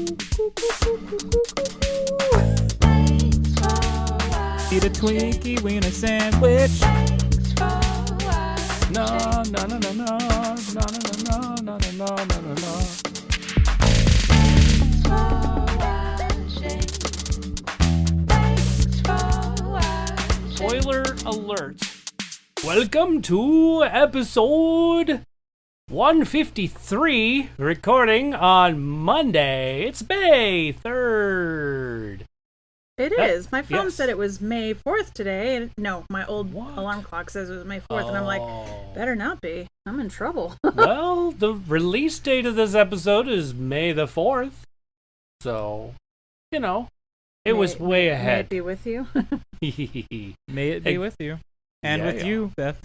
Eat a Twinkie wiener sandwich. No, no, no, no, no, no, no, no, no, no, no, no, no. Spoiler alert. Welcome to episode 153, recording on Monday. It's May 3rd. It is. My phone yes. said it was May 4th today. And no, my old What? alarm clock says it was May 4th. And I'm like, better not be. I'm in trouble. Well, the release date of this episode is May the 4th. So, you know, it was way ahead. May it be with you. May it be with you. And with you, Beth.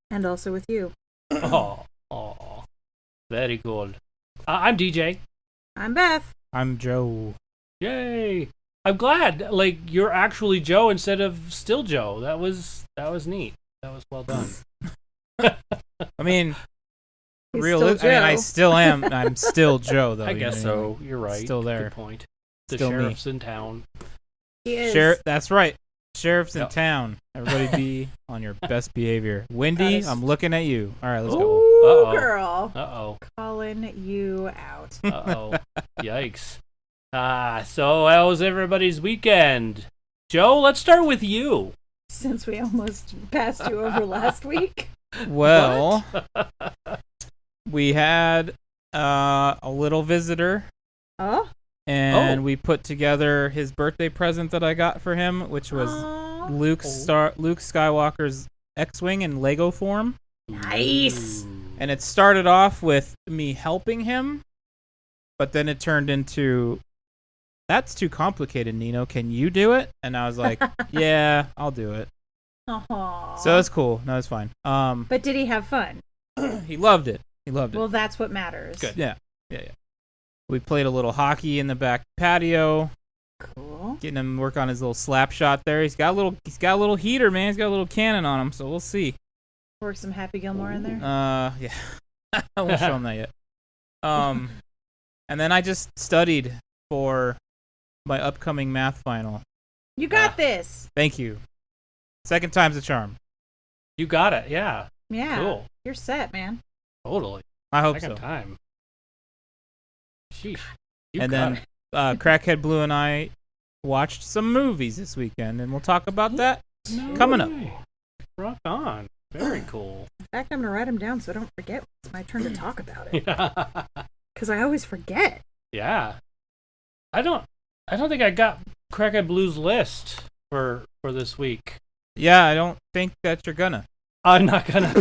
And also with you. Oh, very good. I'm DJ. I'm Beth. I'm Joe. Yay! I'm glad. Like, you're actually Joe instead of still Joe. That was neat. That was well done. I mean, He's I still am. I'm still Joe, though. I guess so. You're right. Still there. Good point. The Still sheriff's in town. He is. That's right. Sheriff's in Yep. town. Everybody be on your best behavior. Wendy, I'm looking at you. All right, let's go. Ooh, Uh-oh. girl. Uh-oh. Calling you out. Uh-oh. Yikes. So how was everybody's weekend? Joe, let's start with you. Since we almost passed you over last week. Well, we had a little visitor, Oh? and we put together his birthday present that I got for him, which was Aw. Luke Skywalker's X-Wing in Lego form. Nice. And it started off with me helping him, but then it turned into, that's too complicated, Nino. Can you do it? And I was like, yeah, I'll do it. Aww. So it's cool. No, it's fine. But did he have fun? He loved it. He loved it. Well, that's what matters. Good. Yeah. We played a little hockey in the back patio, Cool. getting him to work on his little slap shot there. He's got a little heater, man. He's got a little cannon on him, so we'll see. Work some Happy Gilmore in there. Yeah. I won't show him that yet. And then I just studied for my upcoming math final. You got this. Thank you. Second time's a charm. You got it, yeah. Yeah. Cool. You're set, man. Totally. I hope Second so. time. Sheesh. And then Crackhead Blue and I watched some movies this weekend, and we'll talk about that coming up. Rock on. Very cool. In fact, I'm going to write them down so I don't forget. It's my turn to talk about it. Yeah. Because I always forget. Yeah. I don't think I got Crackhead Blue's list for this week. Yeah, I don't think that you're gonna. I'm not gonna.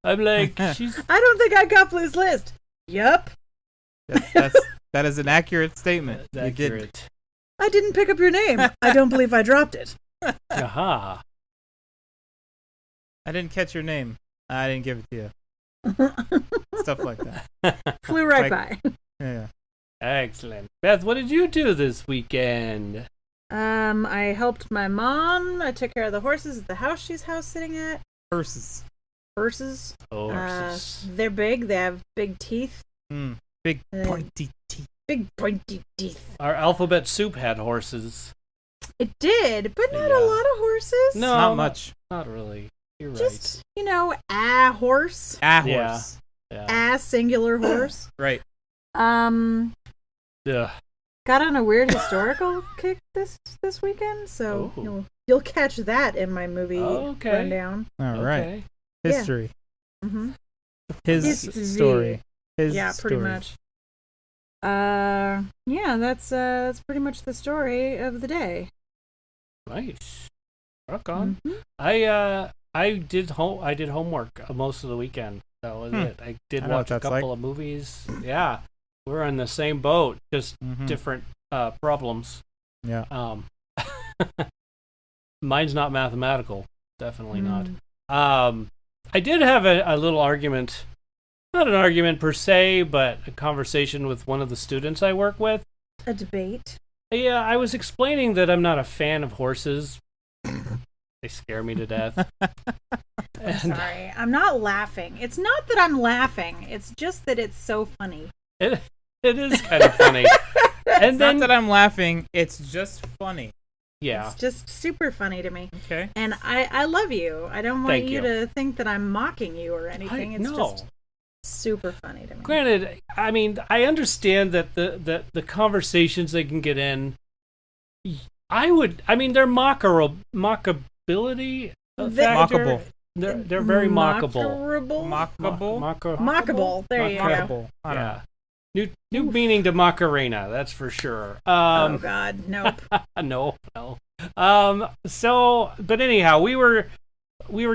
I'm like, she's. I don't think I got Blue's list. Yup. That is an accurate statement. That's You did. accurate. I didn't pick up your name. I don't believe I dropped it. Aha. I didn't catch your name. I didn't give it to you. Stuff like that. Flew right Like- by. Yeah. Excellent. Beth, what did you do this weekend? I helped my mom. I took care of the horses at the house she's house sitting at. Horses. Horses. Horses. They're big. They have big teeth. Big Uh, pointy teeth. Big pointy teeth. Our alphabet soup had horses. It did, but not Yeah. a lot of horses. No, Not much. Not really. You're Just, a horse. A Yeah. horse. right. Yeah. A singular horse. Right. Ugh. Got on a weird historical kick this weekend, so Oh. you'll catch that in my movie Okay. rundown. All right. Okay. Yeah. History. Mm-hmm. His History. story. His Yeah, pretty story. much. Yeah, that's pretty much the story of the day. Nice. Rock on. Mhm. I did homework most of the weekend. That was it. I did I know what watch a that's couple of movies. Yeah. We're in the same boat, just Mhm. different problems. Yeah. Mine's not mathematical. Definitely not. Mm. I did have a little argument. Not an argument per se, but a conversation with one of the students I work with. A debate. Yeah, I was explaining that I'm not a fan of horses. They scare me to death. And Sorry, I'm not laughing. It's not that I'm laughing. It's just that it's so funny. It is kind of funny. And It's then not that I'm laughing. It's just funny. yeah, It's just super funny to me. Okay. And I love you. I don't want Thank you you. to think that I'm mocking you or anything. It's no. just super funny to me. Granted, I mean, I understand that the conversations they can get in. I mean, they're mockability. Mockable. They're very mockable. Mockable. There you go. Mockable. I don't know. Yeah. New meaning to Macarena, that's for sure. Oh God, nope. No. So, but anyhow, we were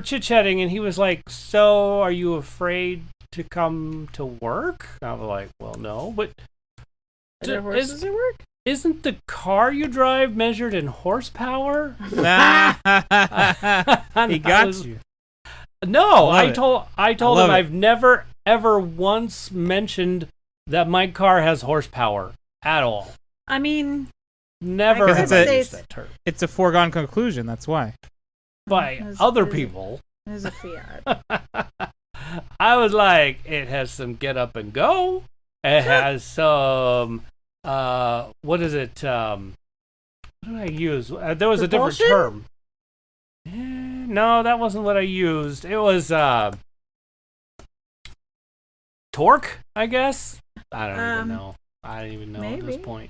chit-chatting, and he was like, "So, are you afraid to come to work?" I was like, "Well, no, but Are there horses at work? isn't the car you drive measured in horsepower?" He got you. No, I told love him it. I've never ever once mentioned that my car has horsepower at all. I mean, Never Because have it's I a- used that term. It's a foregone conclusion. That's why. By Is- other is- people. there's a Fiat. I was like, it has some get up and go. It has some, what is it? What did I use? There was a different Propulsion? term. No, that wasn't what I used. It was torque, I guess. I don't even know. I don't even know at this maybe. point.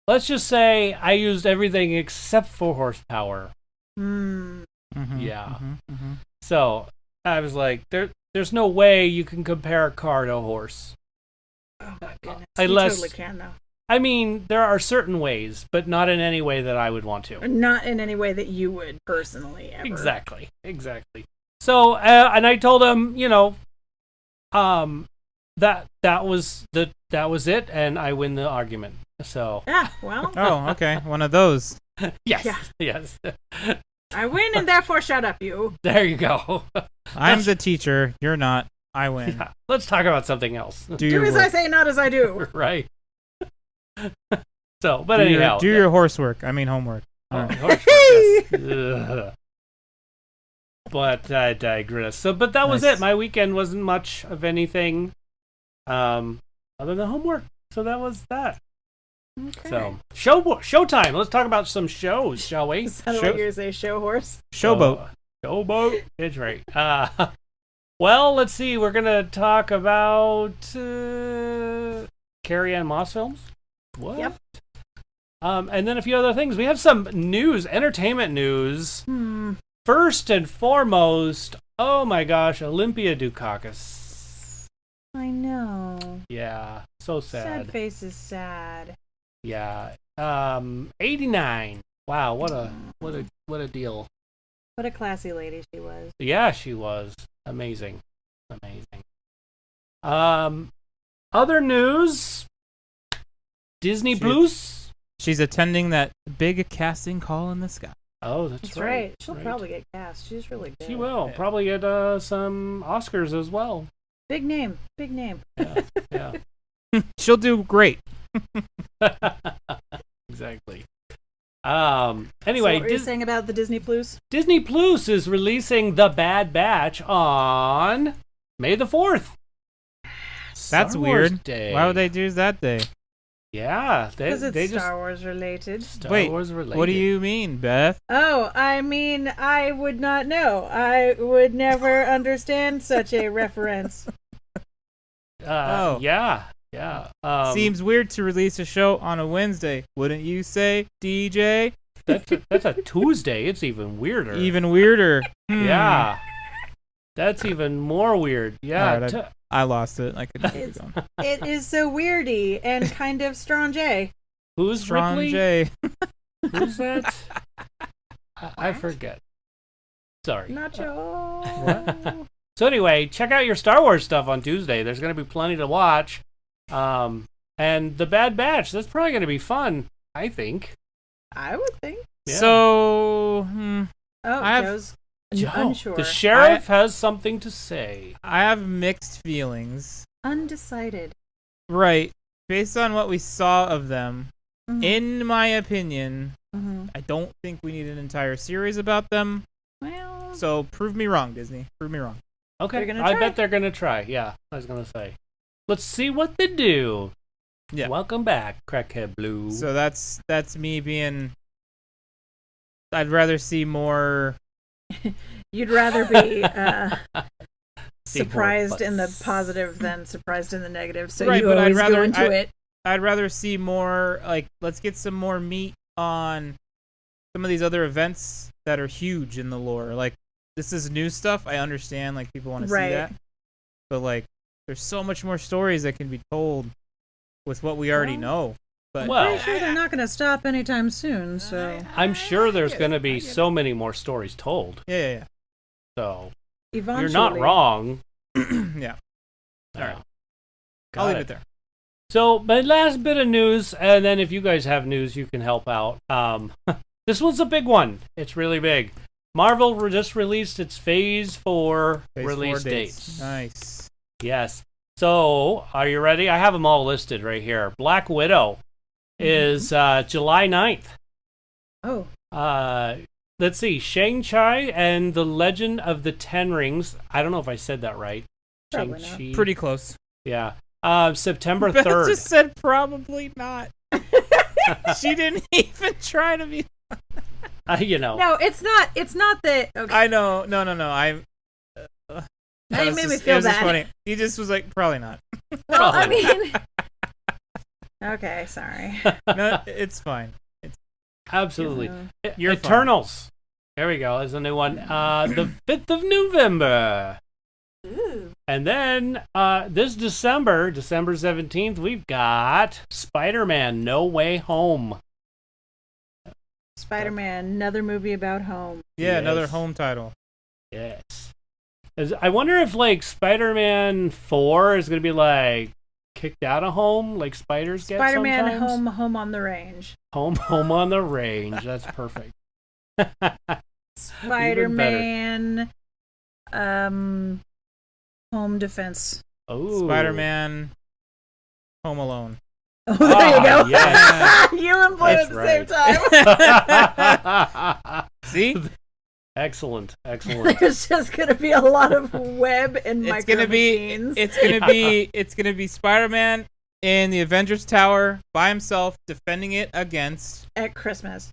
Let's just say I used everything except for horsepower. Hmm. Mhm, Yeah. mhm, mhm. So I was like, there's no way you can compare a car to a horse. Oh my goodness. Unless- You totally can though. I mean, there are certain ways, but not in any way that I would want to. Not in any way that you would personally ever. Exactly. So, and I told him, that was it, and I win the argument. So, Ah, well, Oh, okay. One of those. yes, Yeah. yes. I win and therefore shut up, you. There you go. I'm the teacher. You're not. I win. Yeah, let's talk about something else, Do Do your as I work. say, not as I do. right? So, but Do anyhow, your horsework. I mean homework. All right. horse work, yes. Ugh. But I digress. So, but that was Nice. it. My weekend wasn't much of anything, other than homework. So that was that. Okay. So showtime. Let's talk about some shows, shall we? Is that Show- what you're say, show horse? Showboat. Showboat. That's right. Well, let's see. We're gonna talk about Carrie-Anne Moss films. What? Yep. And then a few other things. We have some news, entertainment news. First and foremost, oh my gosh, Olympia Dukakis. I know. Yeah, so Sad sad. face is sad. Yeah. 89. Wow, what a deal. What a classy lady she was. Yeah, she was amazing. Other news, Disney She- Plus. She's attending that big casting call in the sky. Oh, That's right. She'll probably get cast. She's really good. She will Yeah. probably get some Oscars as well. Big name. Big name. Yeah. She'll do great. Exactly. Anyway, So what were you saying about the Disney Plus? Disney Plus is releasing The Bad Batch on May the 4th. That's Star Wars weird. Day. Why would they choose that day? Yeah, Because it's they Star Wars related. Star Wait, Wars related. What do you mean, Beth? Oh, I mean, I would not know. I would never understand such a reference. Oh. Yeah. Seems weird to release a show on a Wednesday, wouldn't you say, DJ? That's a Tuesday. It's even weirder. Even weirder. Yeah. That's even more weird. Yeah. All right, I lost it. I could keep It's- going. It is so weirdy and kind of strange. Who's Strong Ripley? J. Who's that? I forget. Sorry. Nacho. So anyway, check out your Star Wars stuff on Tuesday. There's going to be plenty to watch. And The Bad Batch, that's probably going to be fun, I think. I would think. Yeah. So, Oh, I have- Joe's Joe, unsure. the sheriff has something to say. I have mixed feelings. Undecided. Right. Based on what we saw of them, Mhm. in my opinion, Mhm. I don't think we need an entire series about them. Well, So prove me wrong, Disney. Prove me wrong. Okay, They're gonna I try. bet they're going to try. Yeah, I was going to say. Let's see what they do. Yeah. Welcome back, Crackhead Blue. So that's me being. I'd rather see more. You'd rather be See more surprised in the butts. positive than surprised in the negative. So Right, you but I'd always rather- go into it. I'd rather see more. Like, let's get some more meat on some of these other events that are huge in the lore. Like, this is new stuff. I understand. Like, people want to Right. see that, but like, there's so much more stories that can be told with what we already know. But Well- Pretty sure they're not going to stop anytime soon. So I'm sure there's going to I be get it. so many more stories told. yeah. So eventually, you're not wrong. Yeah. All right. Got I'll leave it. it there. So my last bit of news, and then if you guys have news, you can help out. This one's a big one. It's really big. Marvel just released its Phase 4 Phase release 4 dates. Nice. Yes. So, are you ready? I have them all listed right here. Black Widow is July 9th. Oh, Let's see. Shang-Chi and the Legend of the Ten Rings. I don't know if I said that right. Probably Shang-Chi. Pretty close. Yeah. September Beth 3rd. just said probably not. She didn't even try to be. You know. no, it's not. It's not that. Okay. I know. No. I'm. Now you was made me just- feel it was just bad. funny. He just was like, probably not. Well, I Probably. mean. Okay, sorry. No, it's fine. Absolutely. You're fine. Eternals. There we go. There's a new one. The 5th of November. Ooh. And then this December 17th, we've got Spider-Man No Way Home. Spider-Man, another movie about home. Yeah, another Yes. home title. Yes. I wonder if like Spider-Man 4 is going to be like kicked out of home like spiders get Spider-Man, sometimes. home on the range. Home on the range. That's perfect. Spider-Man, home defense. Oh. Spider-Man, Home Alone. Oh, there you go. Yes. You and Blue That's at the same time. See, Excellent. There's just gonna be a lot of web and it's micro gonna be machines. it's gonna be Spider-Man in the Avengers Tower by himself, defending it against at Christmas.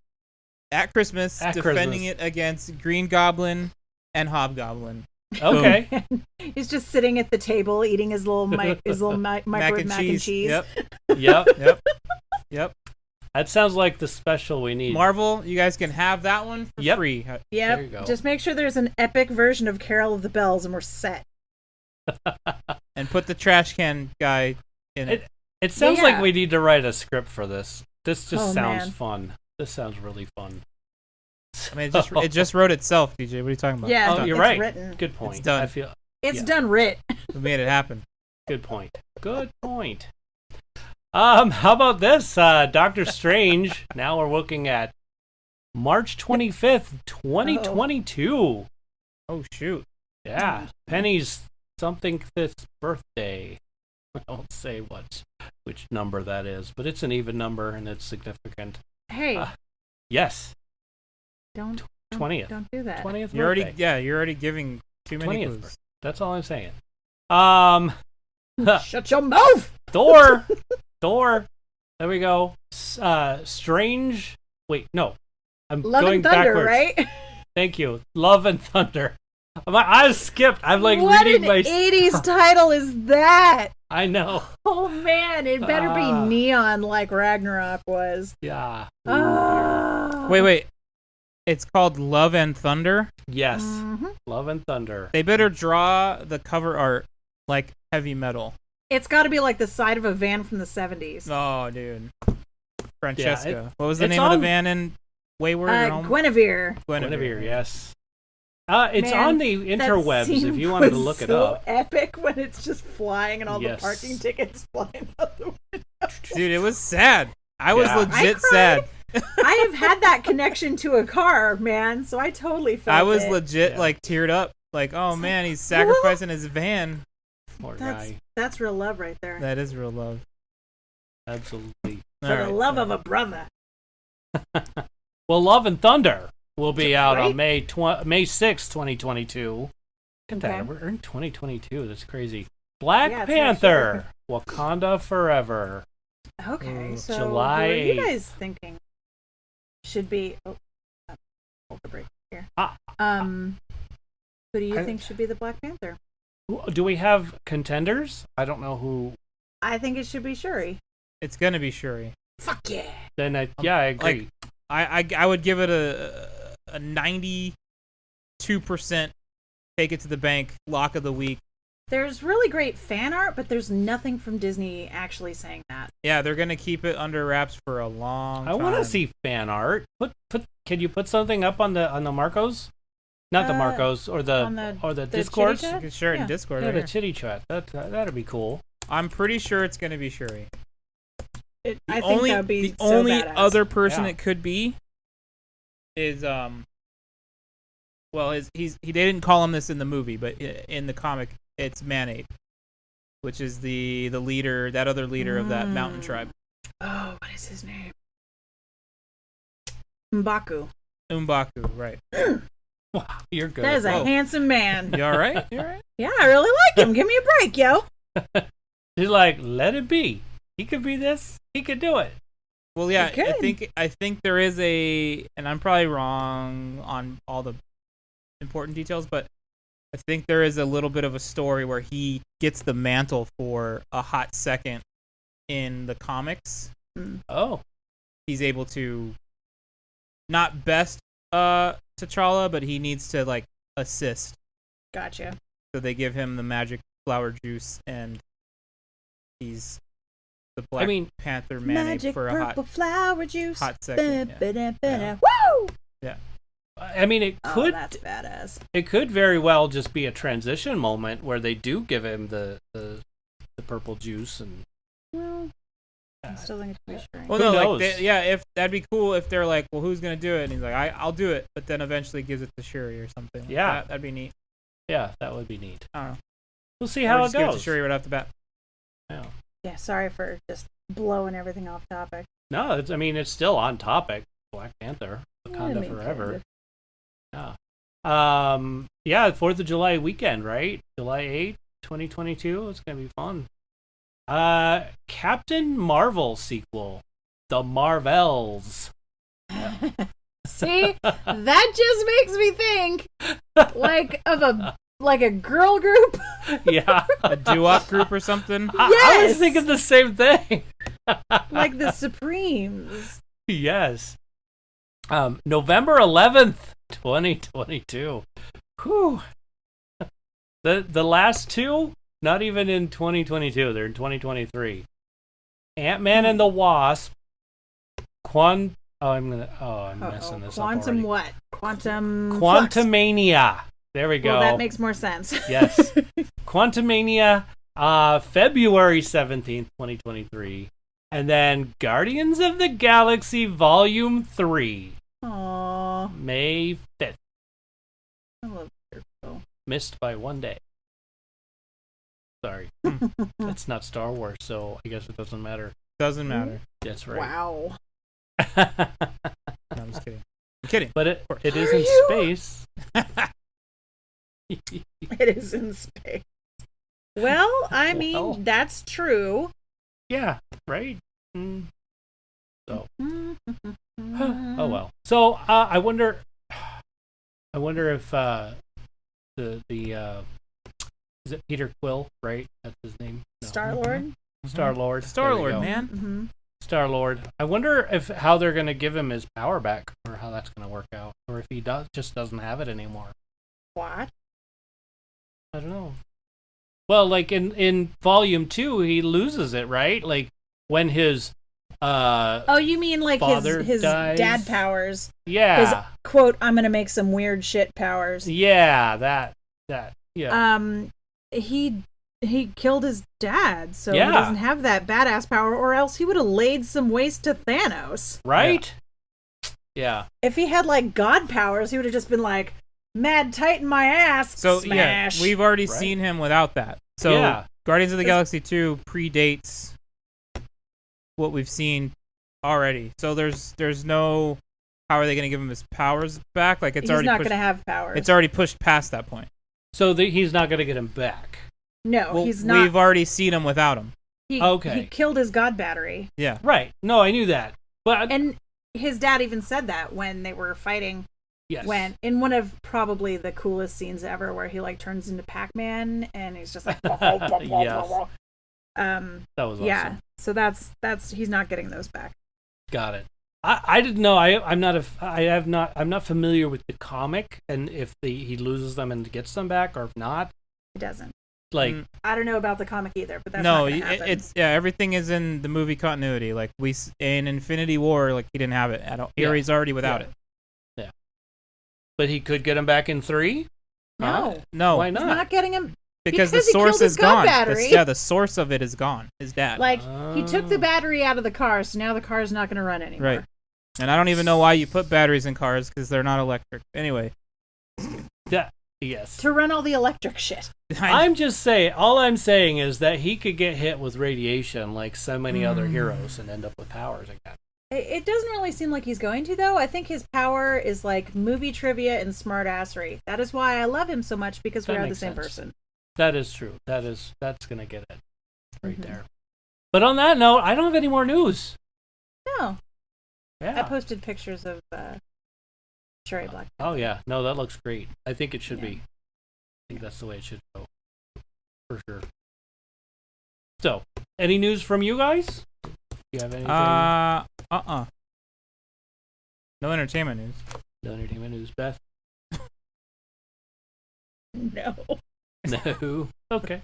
at Christmas, At defending Christmas. it against Green Goblin and Hobgoblin. Okay. He's just sitting at the table eating his little microwave mac and cheese. Yep, Yep. yep. That sounds like the special we need. Marvel, you guys can have that one for Yep. free. There you go. Yep. Just make sure there's an epic version of Carol of the Bells, and we're set. And put the trash can guy in it. It sounds Yeah. like we need to write a script for this. This just Oh, sounds man. fun. This sounds really fun. I mean, it just wrote itself, DJ. What are you talking about? Yeah, Oh, you're it's right. written. Good point. done. I feel It's Yeah. done writ. We made it happen. good point. Good point. How about this? Doctor Strange. Now we're looking at March 25th, 2022. Oh shoot. Yeah. Penny's something this birthday. I won't say which number that is, but it's an even number and it's significant. Hey, Yes. don't 20th. Don't do that. 20th You're already birthday. you're already giving too many 20th clues. birthday. That's all I'm saying. Shut your mouth. Thor. There we go. Strange. Wait, no. I'm Love going and Thunder, backwards. right? Thank you. Love and Thunder. My eyes skipped. I'm like what reading an my. 80s title is that? I know. Oh man, it better be Ah. neon like Ragnarok was. Yeah. Ah. Wait. It's called Love and Thunder. Yes. Mhm. Love and Thunder. They better draw the cover art like heavy metal. It's got to be like the side of a van from the 70s. Oh, dude. Francesca. What was the it's name of on- the van in Wayward or Home? Guinevere. Guinevere, yes. It's Man, on the that interwebs if scene you wanted to was look it so up. epic when it's just flying and all Yes. the parking tickets flying out the window. Dude, it was sad. I was Yeah. legit I cried. sad. I have had that connection to a car, man, so I totally felt I was it. legit Yeah. like teared up. Like, oh man, he's sacrificing his van. Poor That's guy. that's real love right there. That is real love. Absolutely. For the love of a brother. Well, Love and Thunder will be out Right? on May 6th, 2022. Look at that. Okay. We're in 2022. That's crazy. Black Yeah, it's not Panther. Wakanda Forever. Okay, so July who are you 8th. guys thinking should be? Oh, hold the break here. Ah, Who do you think should be the Black Panther? do we have contenders? I don't know who. I think it should be Shuri. It's gonna be Shuri. Fuck yeah! Then I agree. I would give it a 92% take it to the bank lock of the week. There's really great fan art, but there's nothing from Disney actually saying that. Yeah, they're gonna keep it under wraps for a long time. I want to see fan art. Can you put something up on the Marcos? Not the Marcos or the Discord. Chitty You Chat? can share it in Yeah. Discord. Yeah, right the here. chitty chat. That'd be cool. I'm pretty sure it's gonna be Shuri. I think that would be the so only badass. other person Yeah. it could be is well, he didn't call him this in the movie, but in the comic it's Manape, which is the leader, that other leader of that mountain tribe. Oh, what is his name? M'Baku. M'Baku, right? Wow, you're good. That is a Whoa. handsome man. You all right? You all right? Yeah, I really like him. Give me a break, yo. He's like, let it be. He could be this. He could do it. Well, yeah, You could. I think there is and I'm probably wrong on all the important details, but I think there is a little bit of a story where he gets the mantle for a hot second in the comics. Oh, He's able to not best T'Challa, but he needs to like assist. Gotcha. So they give him the magic flower juice, and he's the Black Panther Manape for a purple flower juice. hot second. Yeah. Ba-da-ba-da. Woo! I mean, it Oh, could that's badass. it could very well just be a transition moment where they do give him the purple juice and. Well, I still think it's pretty strange. Well, Who no, knows? like if that'd be cool if they're like, well, who's gonna do it? And he's like, I'll do it, but then eventually gives it to Shuri or something. Like Yeah. that'd be neat. Yeah, that would be neat. I don't know. We'll see Or how it just give it to goes. Shuri right off the bat. Yeah. Yeah, sorry for just blowing everything off topic. No, it's still on topic. Black Panther, I Wakanda mean, forever. kinda. Yeah. Yeah, 4th of July weekend, right? July 8th, 2022. It's going to be fun. Captain Marvel sequel. The Marvels. See, that just makes me think like a girl group. Yeah. A doo-wop group or something. I was Yes! thinking the same thing. Like the Supremes. Yes. November 11th, 2022. Whew. The last two, not even in 2022. They're in 2023. Ant-Man and the Wasp. I'm messing this up Quantum already. what? Quantum Flux. Quantumania. There we go. Well, that makes more sense. Yes. Quantumania, February 17th, 2023. And then Guardians of the Galaxy Volume 3, Aww. May 5th. I love Turtle. Missed by one day. Sorry. It's not Star Wars, so I guess it doesn't matter. Doesn't matter. That's right. Wow. No, I'm just kidding. I'm kidding. But it is Are in you? space. It is in space. Well, I mean, Well. that's true. Yeah, right? So, Oh, oh well. So, I wonder if the is it Peter Quill, right? That's his name. No. Star-Lord? Star-Lord. Star-Lord, There we go. man. Mm-hmm. Star-Lord. I wonder how they're going to give him his power back, or how that's going to work out, or if he just doesn't have it anymore. What? I don't know. Well, like in Volume 2, he loses it, right? Like when his Oh, you mean like father his dies? dad powers? Yeah. His quote, I'm gonna make some weird shit powers. Yeah, that yeah. He killed his dad, so Yeah. he doesn't have that badass power, or else he would have laid some waste to Thanos. Right? Yeah. If he had like god powers, he would have just been like, mad tighten my ass. So smash. yeah, we've already Right. seen him without that. So Yeah. Guardians of the Galaxy 2 predates what we've seen already. So there's no how are they going to give him his powers back? Like He's not gonna have powers. It's already pushed past that point. So he's not going to get him back. No, Well, he's not. We've already seen him without him. He killed his god battery. Yeah. Right. No, I knew that. But And his dad even said that when they were fighting. yes. When in one of probably the coolest scenes ever, where he like turns into Pac-Man and he's just like, Yes. That was awesome. Yeah. So that's he's not getting those back. Got it. I didn't know. I'm not familiar with the comic, and if he loses them and gets them back, or if not. He doesn't. Like I don't know about the comic either, but that's not gonna happen. It's everything is in the movie continuity. Like in Infinity War, like he didn't have it at all. He's already without it. Yeah. But he could get him back in 3? No. No. Why not? He's not getting him Because the he source killed his is god gone. battery. The source of it is gone. His dad. Like he took the battery out of the car, so now the car's not going to run anymore. Right. And I don't even know why you put batteries in cars because they're not electric. Anyway. Yes. To run all the electric shit. I'm just saying. All I'm saying is that he could get hit with radiation like so many other heroes and end up with powers again. It doesn't really seem like he's going to, though. I think his power is like movie trivia and smartassery. That is why I love him so much, because we are the same person. That is true. That's gonna get it right there. But on that note, I don't have any more news. No. Yeah. I posted pictures of Cherry Black. Oh yeah, no, that looks great. I think it should be. I think that's the way it should go, for sure. So, any news from you guys? Do you have anything? No entertainment news. No entertainment news, Beth. No. No. Okay.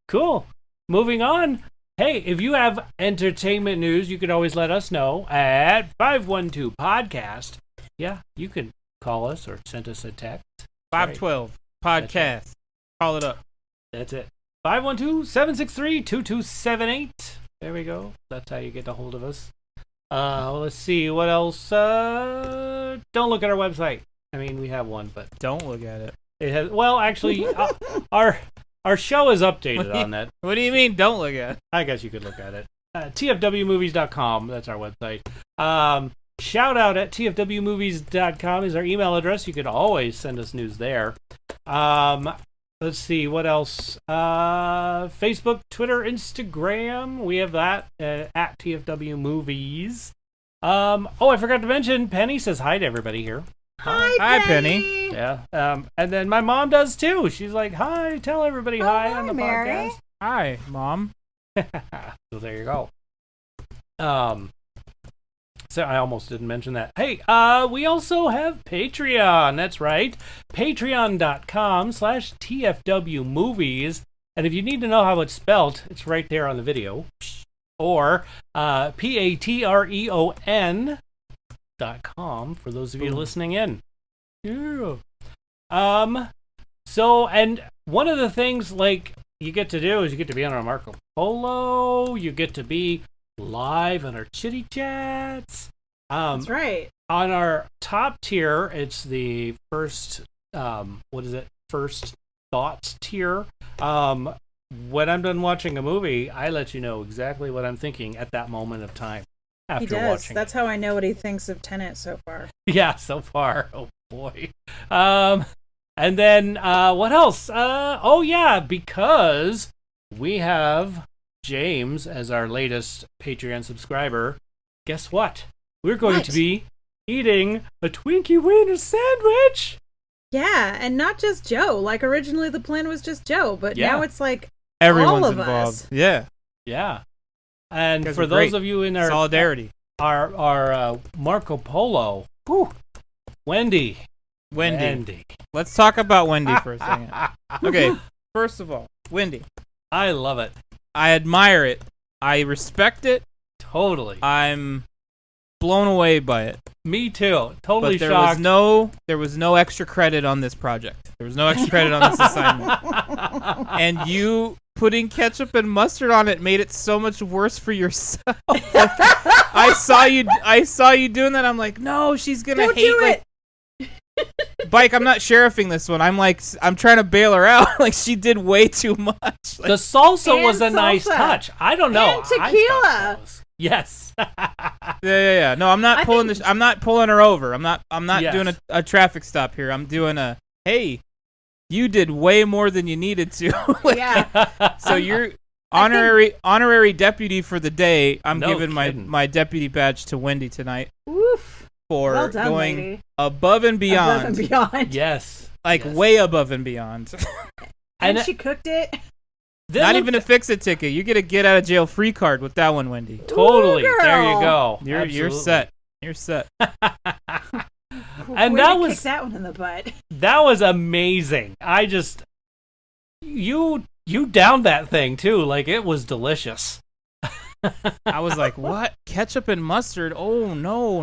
Cool. Moving on. Hey, if you have entertainment news, you can always let us know at 512 Podcast. Yeah, you can call us or send us a text. 512 Podcast. Call it up. That's it. 512-763-2278. There we go. That's how you get a hold of us. Let's see. What else? Don't look at our website. I mean, we have one, but Don't look at it. it has. Well, actually, our show is updated on that. What do you mean, don't look at it? I guess you could look at it. tfwmovies.com. That's our website. Shout out at tfwmovies.com is our email address. You could always send us news there. Let's see, what else? Facebook, Twitter, Instagram. We have that at tfwmovies. I forgot to mention, Penny says hi to everybody here. Hi, Penny. Yeah. And then my mom does too. She's like, hi, tell everybody hi on the Mary. podcast. Hi, Mom. So there you go. So I almost didn't mention that. Hey, we also have Patreon. That's right. Patreon.com/TFWmovies. And if you need to know how it's spelled, it's right there on the video. Or patreon.com for those of you listening in. Yeah. So, and one of the things like you get to do is you get to be on our Marco Polo. You get to be live on our chitty chats. That's right. On our top tier, it's the first first thoughts tier. When I'm done watching a movie, I let you know exactly what I'm thinking at that moment of time after He does. watching. That's how I know what he thinks of Tenet so far. Yeah, so far. Oh boy. And then what else? Because we have James as our latest Patreon subscriber. Guess what? We're going to be eating a Twinkie Wiener sandwich. Yeah, and not just Joe. Like originally the plan was just Joe, but now it's like everyone's all of involved. us. Yeah. Yeah. And Guys for are those great. of you in our Solidarity. our Marco Polo, Wendy. Let's talk about Wendy for a second. Okay, first of all, Wendy. I love it. I admire it. I respect it. Totally. I'm blown away by it. Me too. Totally But there shocked. was no extra credit on this project. There was no extra credit on this assignment. And you putting ketchup and mustard on it made it so much worse for yourself. I saw you doing that. I'm like, no, she's gonna Don't hate do like Bike, I'm not sheriffing this one. I'm trying to bail her out. Like, she did way too much. Like, the salsa was a and nice salsa. touch. I don't know. And tequila. Yes. yeah. No, I'm not pulling this. I'm not pulling her over. I'm not Yes. doing a traffic stop here. I'm doing hey, you did way more than you needed to. Like, Yeah. So you're honorary deputy for the day. I'm No giving kidding. my deputy badge to Wendy tonight Oof. for Well done, going lady. above and beyond. Above and beyond. Yes. Like Yes. way above and beyond. And And she cooked it. Not even a fix-it ticket. You get a get-out-of-jail-free card with that one, Wendy. Totally. Ooh, There you girl. go. You're set. You're set. And Way that to was kick that one in the butt. that was amazing. I just you downed that thing too. Like it was delicious. I was like, what? Ketchup and mustard? Oh, no.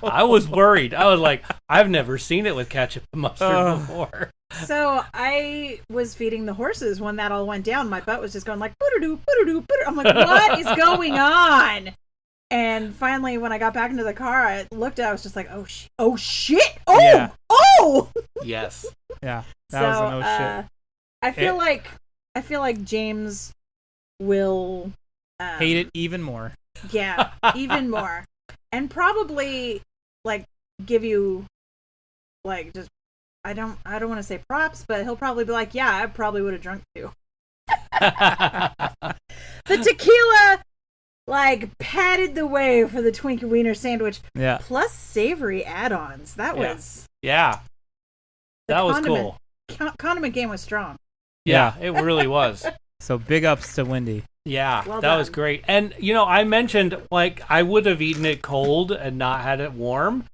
I was worried. I was like, I've never seen it with ketchup and mustard before. So I was feeding the horses when that all went down. My butt was just going like, boo-doo, boo-doo, boo-doo. I'm like, what is going on? And finally, when I got back into the car, I looked at it. I was just like, oh shit. Oh, Yeah. oh. Yes. Yeah, that was a no shit. I feel like James will Hate it even more. Yeah, even more. And probably like give you like just I don't want to say props, but he'll probably be like, yeah, I probably would have drunk too. The tequila like patted the way for the Twinkie Wiener sandwich. Yeah. Plus savory add-ons. That Yeah. was Yeah. the That was condiment- cool. Condiment game was strong. Yeah, it really was. So big ups to Wendy. Yeah, Well that was done. great. And, I mentioned, like, I would have eaten it cold and not had it warm.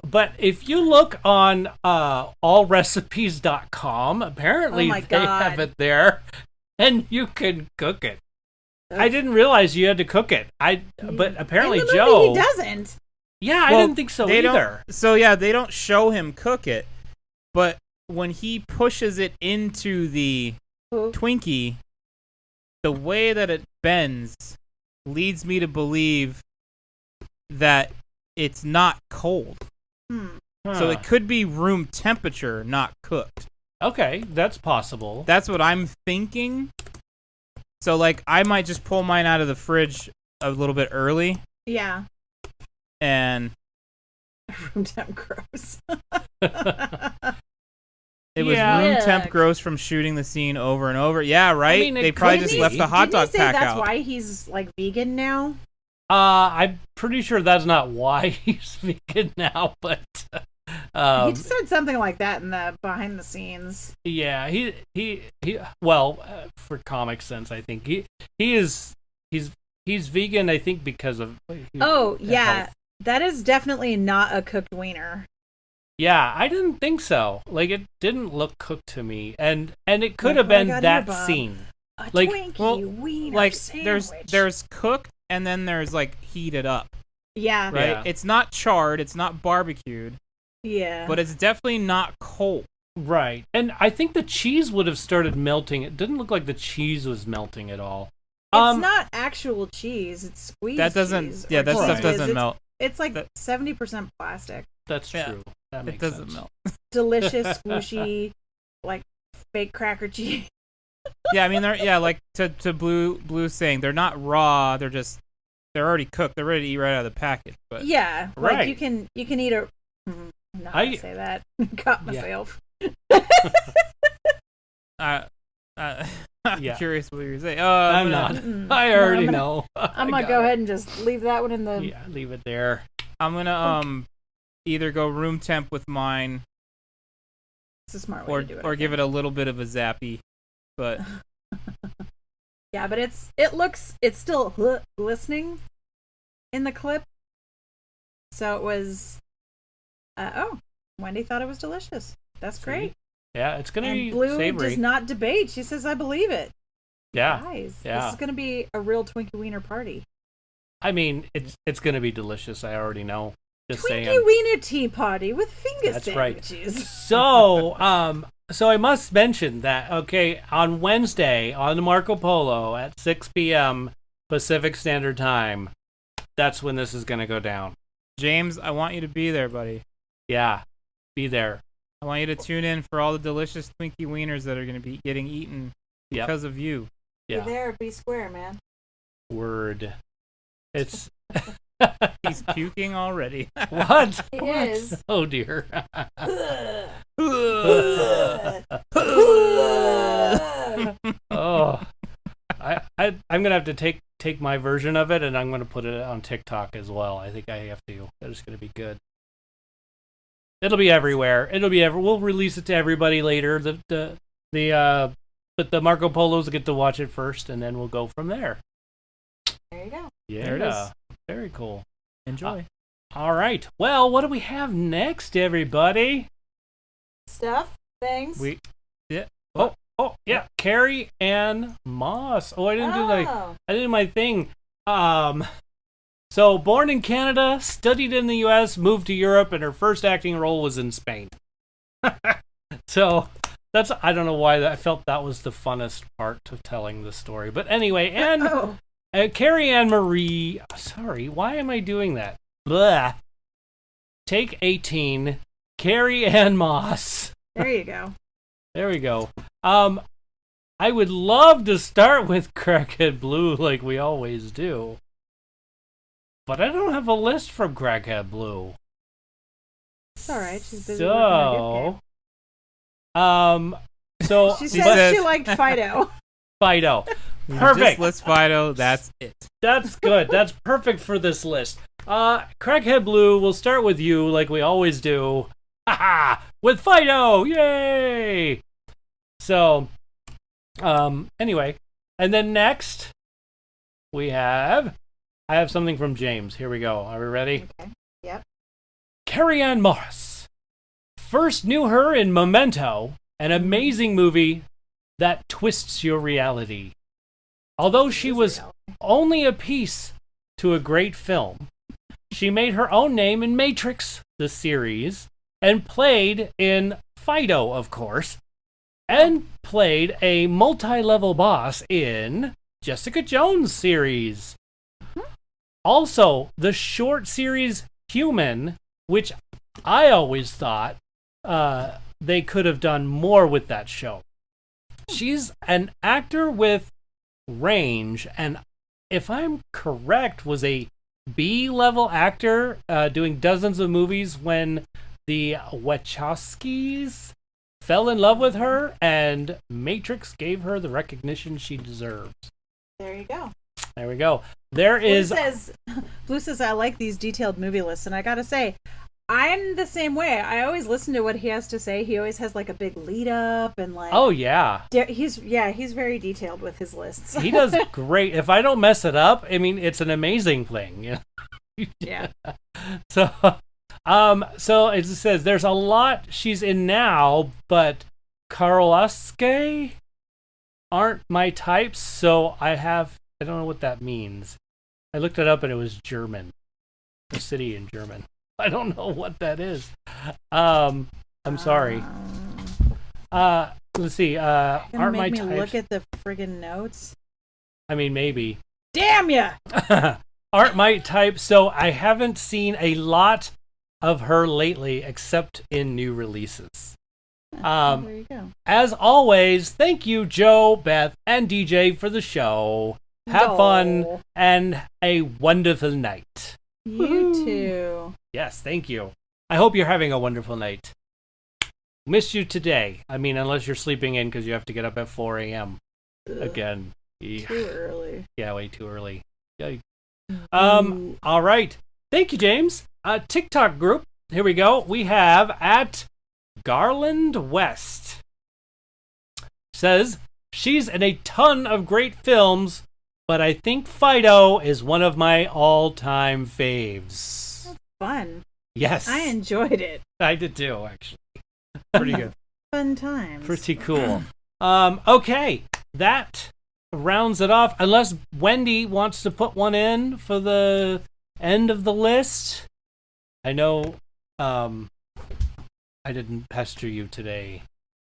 But if you look on allrecipes.com, apparently Oh my they have God. it there, and you can cook it. Ugh. I didn't realize you had to cook it. But apparently In the movie, Joe... he doesn't. Yeah, I Well, didn't think so they either. So yeah, they don't show him cook it, but when he pushes it into the Ooh. Twinkie, the way that it bends leads me to believe that it's not cold. Hmm. So Huh. it could be room temperature, not cooked. Okay, that's possible. That's what I'm thinking. So like I might just pull mine out of the fridge a little bit early Yeah. and Room temp gross. it was Yeah. room temp Yuck. gross from shooting the scene over and over. Yeah, right? mean, it They probably could just be. left the hot Didn't dog he say pack that's out. why he's like vegan now? I'm pretty sure that's not why he's vegan now, but He um, just said something like that in the behind the scenes. yeah, he well, for comic sense, I think he's vegan. I think because of Oh, yeah. health. That is definitely not a cooked wiener. Yeah, I didn't think so. Like it didn't look cooked to me, and it could Like have what I been got here, that Bob. scene. A Like, Twinkie well, wiener Like sandwich. there's cooked and then there's like heated up, Yeah. right? Yeah. It's not charred, it's not barbecued, Yeah. but it's definitely not cold. Right, and I think the cheese would have started melting. It didn't look like the cheese was melting at all. It's not actual cheese. It's squeezed That doesn't cheese, yeah, or that cheese stuff whiz. doesn't melt. It's like That- 70% plastic. That's Yeah. true. That makes It doesn't sense. melt. Delicious, squishy, like fake cracker cheese. Yeah, I mean they're like to Blue saying they're not raw, they're already cooked. They're ready to eat right out of the package. But Yeah. Right. Like you can eat a I'm not gonna say that. Caught myself. I'm Yeah. curious what you're saying. I'm not. Mm-mm. I No, already I'm gonna- know. I'm I gonna got go it. ahead and just leave that one in the Yeah, leave it there. I'm gonna either go room temp with mine It's a smart way to do it. or give it a little bit of a zappy. But Yeah, but it's still glistening in the clip. So it was Wendy thought it was delicious. That's See? great. Yeah, it's gonna be And Blue savory. does not debate. She says I believe it. Yeah, Guys, yeah. this is gonna be a real Twinkie Wiener party. I mean it's gonna be delicious. I already know. Just Twinkie saying. Wiener tea party with finger That's right. sandwiches. So I must mention that on Wednesday on the Marco Polo at 6 p.m. Pacific Standard Time. That's when this is gonna go down. James, I want you to be there, buddy. Yeah, be there. I want you to tune in for all the delicious Twinkie Wieners that are going to be getting eaten Yep. because of you. Yeah. Be there, be square, man. Word. It's He's puking already. what? He What? is. Oh dear. Oh. I'm gonna have to take my version of it, and I'm gonna put it on TikTok as well. I think I have to. That is gonna be good. It'll be everywhere. We'll release it to everybody later. But the Marco Polos will get to watch it first, and then we'll go from there. There you go. Yeah, There it is. Very cool. Enjoy. All right. Well, what do we have next, everybody? Stuff, things. Yeah, Carrie-Anne Moss. Oh, I didn't do my thing. So born in Canada, studied in the U.S., moved to Europe, and her first acting role was in Spain. So I don't know why I felt that was the funnest part of telling the story. But anyway, Carrie-Anne Marie. Sorry, why am I doing that? Blah. Take 18. Carrie-Anne Moss. There you go. There we go. I would love to start with Crackhead Blue like we always do. But I don't have a list from Crackhead Blue. It's alright, she's busy working on gift game. So she says she liked Fido. Fido. Just Perfect. list Fido, that's it. That's good. That's perfect for this list. Crackhead Blue, we'll start with you like we always do. Haha! With Fido! Yay! So, anyway. And then next, I have something from James. Here we go. Are we ready? Okay. Yep. Carrie-Anne Moss. First knew her in Memento, an amazing movie that twists your reality. Although she was only a piece to a great film, she made her own name in Matrix, the series, and played in Fido, of course, and played a multi-level boss in Jessica Jones series. Also, the short series Human, which I always thought they could have done more with that show. She's an actor with range, and if I'm correct, was a B-level actor doing dozens of movies when the Wachowskis fell in love with her, and Matrix gave her the recognition she deserves. There you go. There we go. Blue says, I like these detailed movie lists, and I gotta say, I'm the same way. I always listen to what he has to say. He always has like a big lead up and like. Oh yeah. He's very detailed with his lists. He does great. If I don't mess it up, I mean, it's an amazing thing. Yeah. So it says there's a lot she's in now, but Karolowski aren't my types, so I don't know what that means. I looked it up and it was German. A city in German. I don't know what that is. I'm sorry. Let's see. Aren't my types? Look at the friggin' notes. I mean, maybe. Damn ya! Aren't my type, so I haven't seen a lot of her lately except in new releases. There you go. As always, thank you, Joe, Beth, and DJ for the show. Have fun and a wonderful night. You too. Yes, thank you. I hope you're having a wonderful night. Missed you today. I mean, unless you're sleeping in because you have to get up at 4 a.m. again. Too early. Yeah, way too early. Yikes. All right. Thank you, James. TikTok group. Here we go. We have at Garland West. Says, she's in a ton of great films, but I think Fido is one of my all-time faves. That's fun. Yes. I enjoyed it. I did too, actually. Pretty good. Fun times. Pretty cool. Okay. That rounds it off. Unless Wendy wants to put one in for the end of the list. I know I didn't pester you today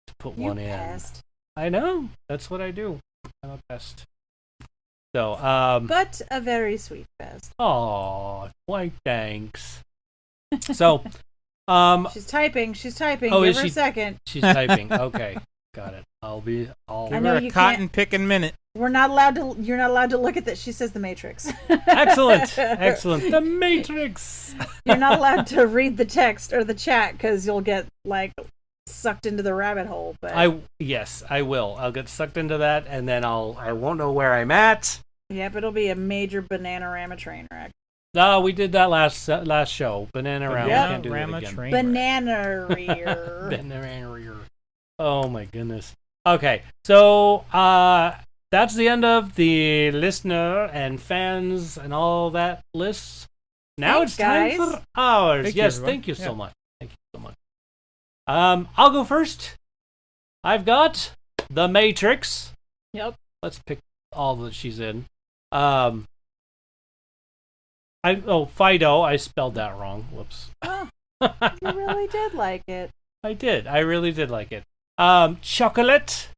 to put one in. Pest. I know. That's what I do. I'm a pest. So, but a very sweet pest. Aw, why thanks. So, she's typing. Oh, Give her a second. She's typing. Okay, got it. I'll. Give her a cotton picking minute. You're not allowed to look at that. She says the Matrix. Excellent. The Matrix. You're not allowed to read the text or the chat because you'll get like sucked into the rabbit hole. But Yes, I will. I'll get sucked into that, and then I won't know where I'm at. Yep, it'll be a major Bananarama train wreck. No, we did that last show. Bananarama. Yep. We can't do that again. Train wreck. Banana-rear. Bananarama. Oh my goodness. Okay, so that's the end of the listener and fans and all that lists. Now Thanks, it's time guys. for ours. Thank you, Yes, everyone. thank you so Yeah. much. Thank you so much. I'll go first. I've got The Matrix. Yep. Let's pick all that she's in. Fido. I spelled that wrong. Whoops. Oh, you really did like it. I did. I really did like it. Chocolate.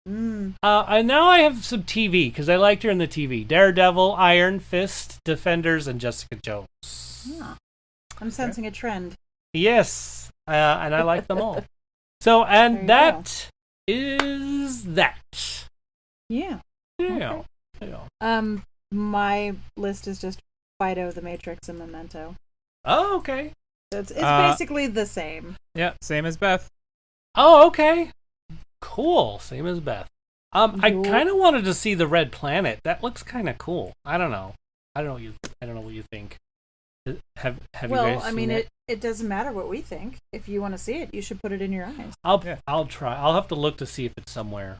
Mm. And now I have some TV because I liked her in the TV. Daredevil, Iron Fist, Defenders, and Jessica Jones. Yeah. I'm sensing a trend. Yes, and I like them all. So, There and you that is that. Yeah. Yeah. Okay. Yeah. My list is just Fido, The Matrix, and Memento. Oh, okay. So it's basically the same. Yeah, same as Beth. Oh, okay. Cool. Same as Beth. I Cool. kind of wanted to see the Red Planet. That looks kind of cool. I don't know. I don't know what you think. Have you Well, guys I seen mean, it? it doesn't matter what we think. If you want to see it, you should put it in your eyes. I'll try. I'll have to look to see if it's somewhere.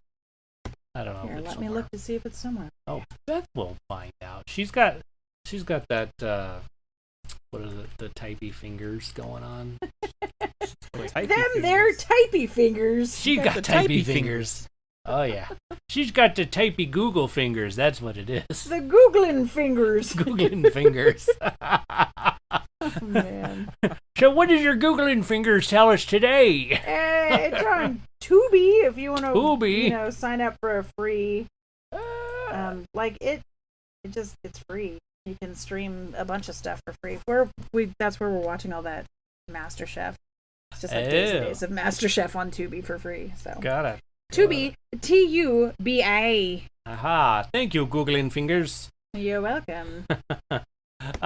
I don't know. Here, if it's let me somewhere. look to see if it's somewhere. Oh, Beth will find out. She's got that what is it? The typey fingers going on. They're typey fingers. She got the typey typey fingers. Oh yeah. She's got the typey Google fingers. That's what it is. The Googling fingers. Googling fingers. Oh, man. So what does your Googling fingers tell us today? It's on Tubi if you want to Tubi. sign up for a free it's free. You can stream a bunch of stuff for free. That's where we're watching all that MasterChef. It's just like days and days of MasterChef on Tubi for free. So Got it. Tubi, Tubi. Aha. Thank you, Googling fingers. You're welcome.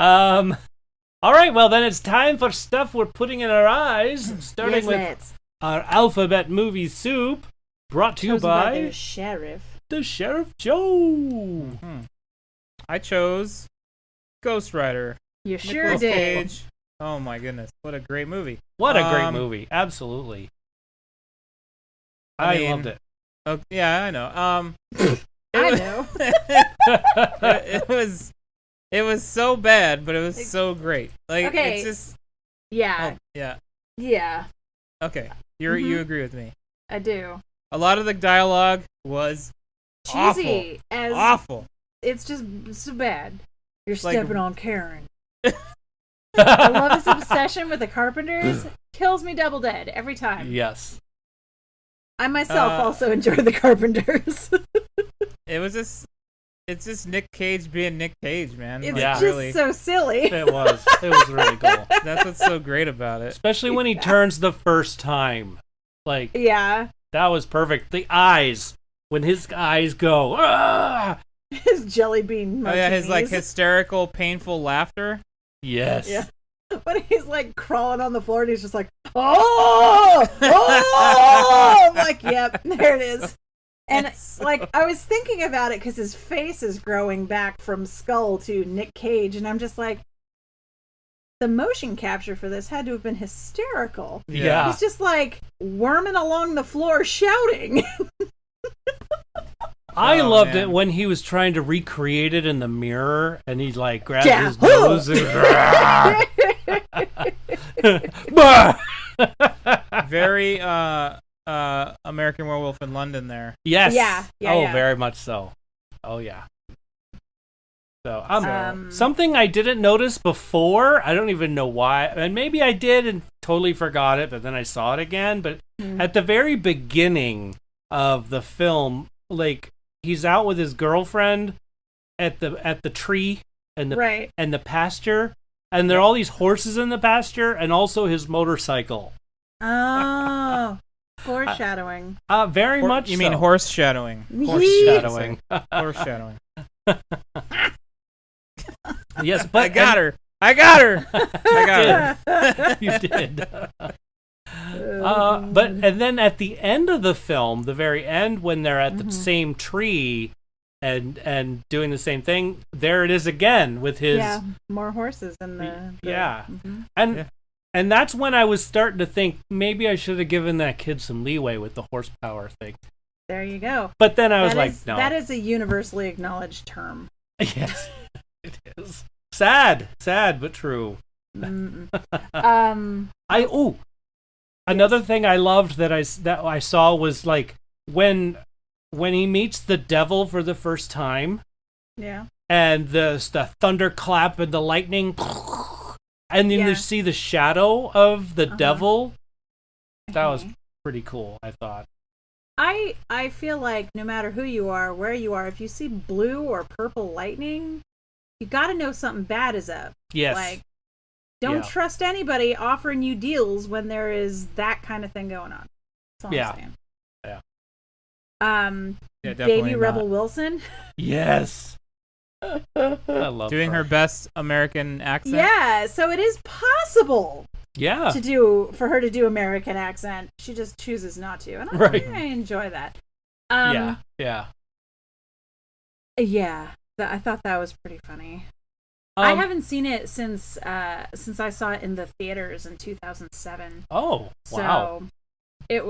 All right, well then it's time for stuff we're putting in our eyes, starting Yes, with let's. our alphabet movie soup, brought to you Chosen by by the sheriff. the Sheriff Joe. I chose Ghost Rider. You sure Nicolas did. Cage. Oh my goodness, what a great movie! What a great movie! Absolutely, I loved it. Oh, yeah, I know. I know. It was so bad, but it was so great. Like Okay. it's just Yeah. yeah. Yeah. Okay, Mm-hmm. you agree with me? I do. A lot of the dialogue was Cheesy as awful. it's just so bad. You're Like- stepping on Karen. I love this obsession with the Carpenters. Kills me double dead every time. Yes. I myself also enjoy the Carpenters. It's just Nick Cage being Nick Cage, man. It's Like, Yeah. just really, so silly. It was really cool, that's what's so great about it. especially when he turns the first time. Like Yeah. that was perfect. The eyes, when his eyes go, ah! His jelly bean Oh yeah, his like martinis. hysterical, painful laughter. Yes. Yeah. When he's like crawling on the floor and he's just like, oh! I'm like, yep, there it is. And It's like, I was thinking about it because his face is growing back from skull to Nick Cage, and I'm just like, the motion capture for this had to have been hysterical. Yeah. He's just like worming along the floor shouting. I Oh, loved man. it when he was trying to recreate it in the mirror, and he like grabbed Yeah. his nose and Bah! Very American Werewolf in London there. Yes. Yeah, Oh, yeah. very much so. Oh yeah. So Um, something I didn't notice before. I don't even know why, and maybe I did and totally forgot it, but then I saw it again. But at the very beginning of the film, like he's out with his girlfriend at the tree and the Right. and the pasture, and there are all these horses in the pasture, and also his motorcycle. Oh, foreshadowing. Very much. You mean so. horse shadowing? Foreshadowing. Horse shadowing. Yes, but I got her. I got her. You did. And then at the end of the film, the very end, when they're at the same tree and doing the same thing, there it is again with his more horses in the and that's when I was starting to think maybe I should have given that kid some leeway with the horsepower thing. There you go. But then I was like, no, that is a universally acknowledged term. Yes, it is sad but true. Another thing I loved that I saw was like when he meets the devil for the first time. Yeah. And the thunderclap and the lightning, and then you see the shadow of the devil. That was pretty cool, I thought. I feel like no matter who you are, where you are, if you see blue or purple lightning, you got to know something bad is up. Yes. Like, don't trust anybody offering you deals when there is that kind of thing going on. That's all I'm saying. Yeah. Baby Rebel Wilson. Yes. I love doing her best American accent. Yeah, so it is possible. Yeah. For her to do American accent. She just chooses not to. And I enjoy that. Yeah. I thought that was pretty funny. I haven't seen it since I saw it in the theaters in 2007. Oh, wow. So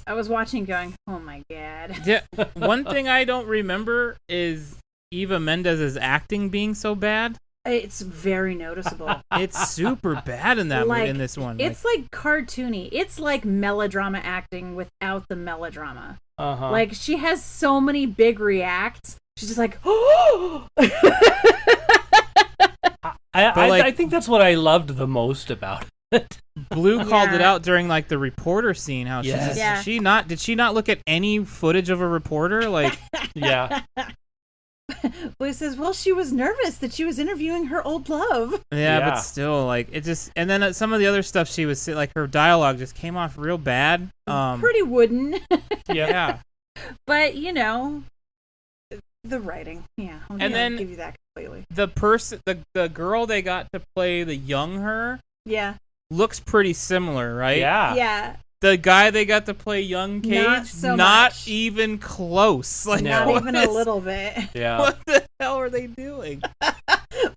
I was watching going, oh my God. Yeah. One thing I don't remember is Eva Mendes' acting being so bad. It's very noticeable. It's super bad in in this one. It's like cartoony. It's like melodrama acting without the melodrama. Like she has so many big reacts. She's just like, oh. I think that's what I loved the most about it. Blue called it out during like the reporter scene. How did she not look at any footage of a reporter? Like, yeah. Blue says, well, she was nervous that she was interviewing her old love. Yeah, but still, like, it just... And then some of the other stuff she was... Like, her dialogue just came off real bad. Pretty wooden. Yeah. But, the writing. Yeah. I'll give you that completely. The girl they got to play the young her... Yeah. Looks pretty similar, right? Yeah. Yeah. The guy they got to play young Cage, not even close. Like, not even a little bit. Yeah. What the hell are they doing?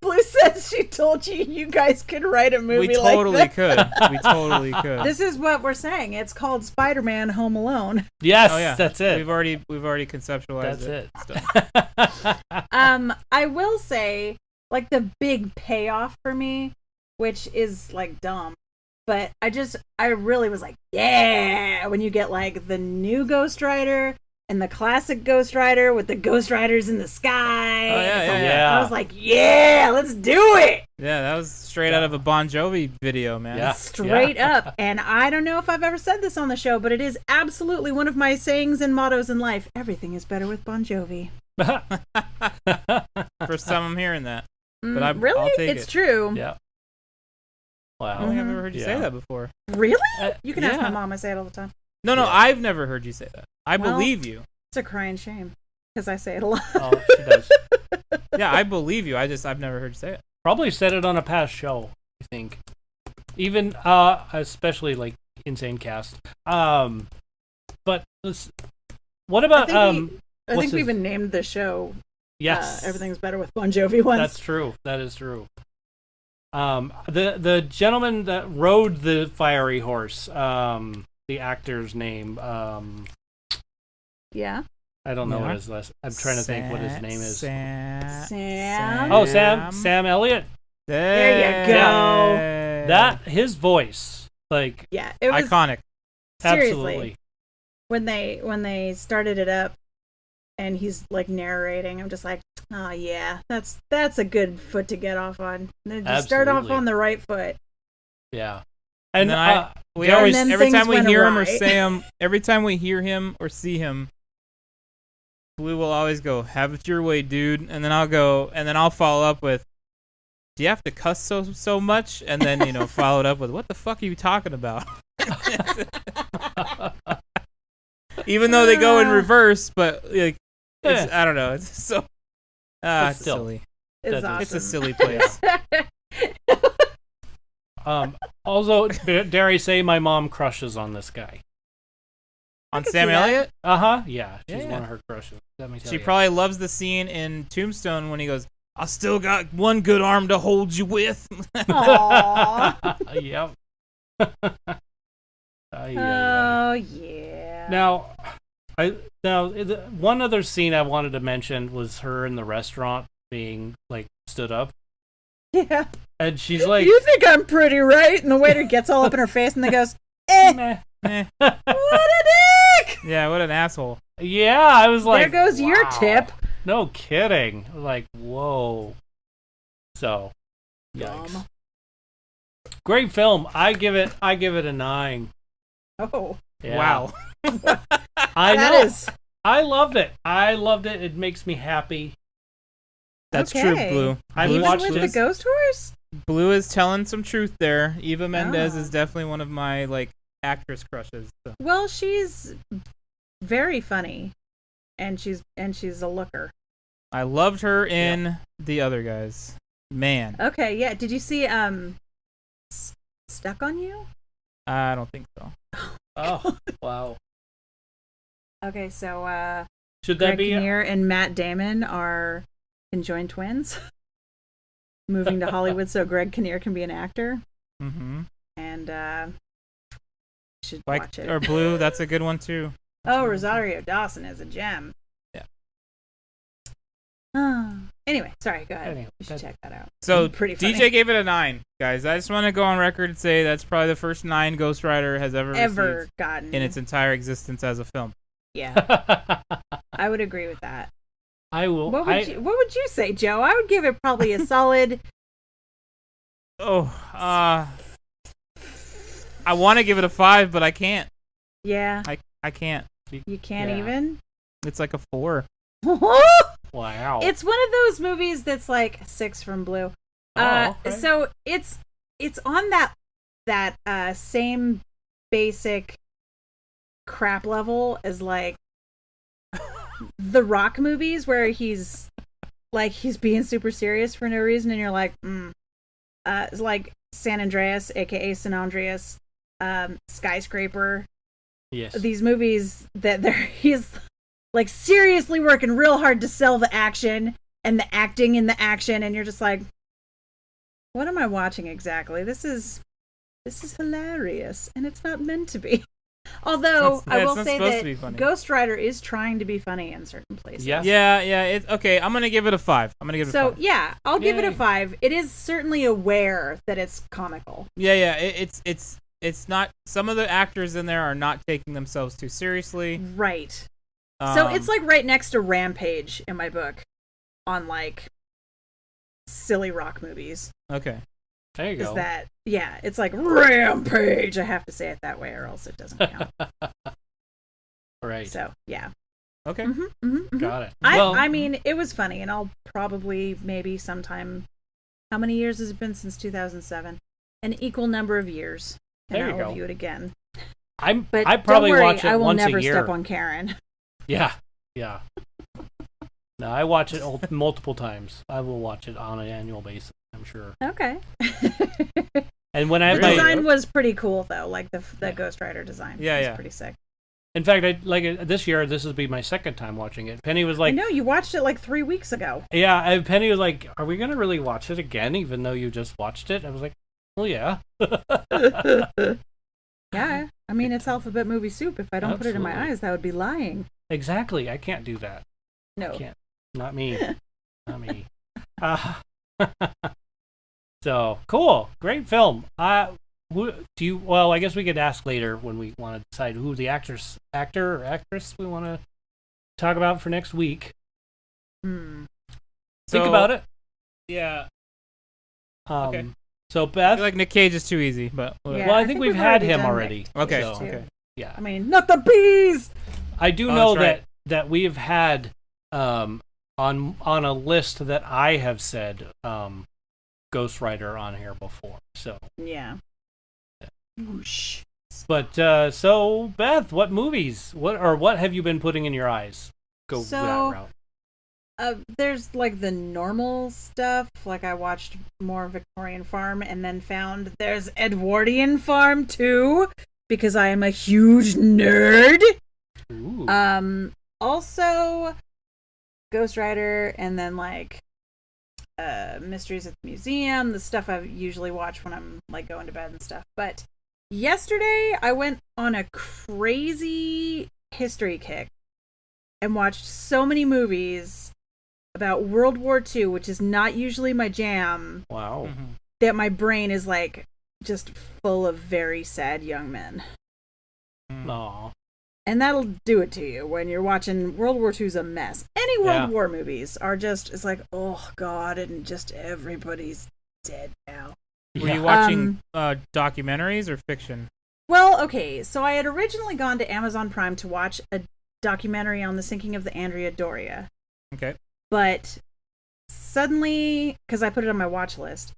Blue says she told you guys could write a movie We totally could. We totally could. This is what we're saying. It's called Spider-Man Home Alone. Yes, oh, yeah. That's it. We've already conceptualized That's it. I will say, like, the big payoff for me, which is like dumb, but I really was like, yeah, when you get like the new Ghost Rider and the classic Ghost Rider with the Ghost Riders in the sky. Oh, yeah. I was like, yeah, let's do it. Yeah, that was straight out of a Bon Jovi video, man. Yeah. Straight up. And I don't know if I've ever said this on the show, but it is absolutely one of my sayings and mottos in life. Everything is better with Bon Jovi. First time I'm hearing that. But really? I'll take it's true. Yeah. Wow. I don't think I've ever heard you say that before. Really? You can ask my mom. I say it all the time. No, I've never heard you say that. I believe you. It's a crying shame because I say it a lot. Oh, she does. Yeah, I believe you. I've never heard you say it. Probably said it on a past show, I think. Even, especially like Insane Cast. But what about, I think we even named the show. Yes. Everything's better with Bon Jovi once. That's true. That is true. The gentleman that rode the fiery horse, the actor's name, yeah. I don't know what his last. I'm trying to think what his name is. Sam. Oh, Sam Elliott. There you go. That his voice, like, yeah, it was iconic. Absolutely. When they started it up, and he's like narrating, I'm just like, oh yeah, that's a good foot to get off on. Just start off on the right foot. Yeah. And then every time we hear him or Sam, every time we hear him or see him, Blue will always go, "Have it your way, dude," and then I'll follow up with, "Do you have to cuss so much?" And then follow it up with, "What the fuck are you talking about?" Even though they go in reverse, but like, I don't know, it's so it's silly. It's awesome. It's a silly place. Also, dare I say, my mom crushes on this guy. On can Sam see that. Elliott? Yeah, she's Yeah. one of her crushes. Let me tell She you. probably loves the scene in Tombstone when he goes, I still got one good arm to hold you with. Aww. Yep. Oh yeah. Now, one other scene I wanted to mention was her in the restaurant being like stood up, Yeah. and she's like, You think I'm pretty, right? And the waiter gets all up in her face and then goes, eh, Meh. Eh. what a dick! Yeah, what an asshole. Yeah, I was like, There goes your wow. tip. No kidding. Like, whoa. So, yikes. Dumb. Great film. I give it a 9. Oh. Yeah. Wow. I That know. is- I loved it. It makes me happy. That's Okay. true, Blue. I Blue, Even watched with this. the ghost horse? Blue is telling some truth there. Eva Mendes Oh. is definitely one of my like actress crushes. So. Well, she's very funny. And she's a looker. I loved her in The Other Guys. Man, Okay, yeah. Did you see Stuck on You? I don't think so. Oh, wow. Okay, so Should that Greg be? Kinnear and Matt Damon are conjoined twins. Moving to Hollywood so Greg Kinnear can be an actor. Mm-hmm. And you should Like watch it. or Blue, that's a good one too. Oh, Rosario Dawson is a gem. Yeah. Anyway, sorry, go ahead. Anyway, you should check that out. So Pretty funny. DJ gave it a 9, guys. I just want to go on record and say that's probably the first 9 Ghost Rider has ever received gotten in its entire existence as a film. Yeah, I would agree with that. I will. What would you say, Joe? I would give it probably a solid. Oh, I want to give it a 5, but I can't. Yeah, I can't. you can't Yeah. even. It's like a 4. Wow. It's one of those movies that's like 6 from Blue. Oh, okay. So it's on that same basic crap level as like the Rock movies where he's being super serious for no reason and you're like, it's like San Andreas, aka San Andreas, Skyscraper. Yes. These movies that he's like seriously working real hard to sell the action and the acting in the action, and you're just like, what am I watching exactly? This is hilarious, and it's not meant to be. Although I will say that Ghost Rider is trying to be funny in certain places. Yes. Yeah. It's okay. I'm gonna give it a 5. So yeah, I'll give it a 5. It is certainly aware that it's comical. Yeah. It's not. Some of the actors in there are not taking themselves too seriously. Right. So it's like right next to Rampage in my book, on like silly rock movies. Okay. There you go. Is that it's like Rampage. I have to say it that way, or else it doesn't count. Right. So yeah. Okay. Got it. I mean, it was funny, and I'll probably maybe sometime. How many years has it been since 2007? An equal number of years, and There you I'll go. view it again. But I don't probably worry, watch it I will once never a year. step on Karen. Yeah. No, I watch it multiple times. I will watch it on an annual basis, I'm sure. Okay. And when I The have design was pretty cool, though. Like the Ghost Rider design. Yeah, was pretty sick. in fact, this year, this will be my second time watching it. Penny was like, I know you watched it like 3 weeks ago. yeah, and Penny was like, are we going to really watch it again, even though you just watched it? I was like, well, yeah. Yeah, I mean it's alphabet movie soup. If I don't put it in my Absolutely. eyes, that would be lying. Exactly. I can't do that. No. I can't. Not me. Not me. So, cool. Great film. I guess we could ask later when we want to decide who the actor or actress we want to talk about for next week. Think about it. Yeah. Okay. Okay. So, I Beth. feel like Nick Cage is too easy, but Yeah. well, I I think think we've we've had already him done already. Nick okay. So, Okay. yeah. I mean, not the bees. I do Oh, know that's right. that we have had on a list that I have said Ghost Rider on here before. So, Yeah. Whoosh. but so Beth, what movies? What have you been putting in your eyes? Go So, that route. There's like the normal stuff. Like I watched more Victorian Farm and then found there's Edwardian Farm too because I am a huge nerd. Ooh. Also Ghost Rider and then like Mysteries at the Museum, the stuff I usually watch when I'm like going to bed and stuff. But yesterday I went on a crazy history kick and watched so many movies about World War II, which is not usually my jam. Wow. That my brain is like just full of very sad young men. Aw. And that'll do it to you when you're watching World War II's a mess. Any World War movies are just, it's like, oh God, and just everybody's dead now. Were you watching documentaries or fiction? Well, okay, so I had originally gone to Amazon Prime to watch a documentary on the sinking of the Andrea Doria. Okay. But suddenly, because I put it on my watch list,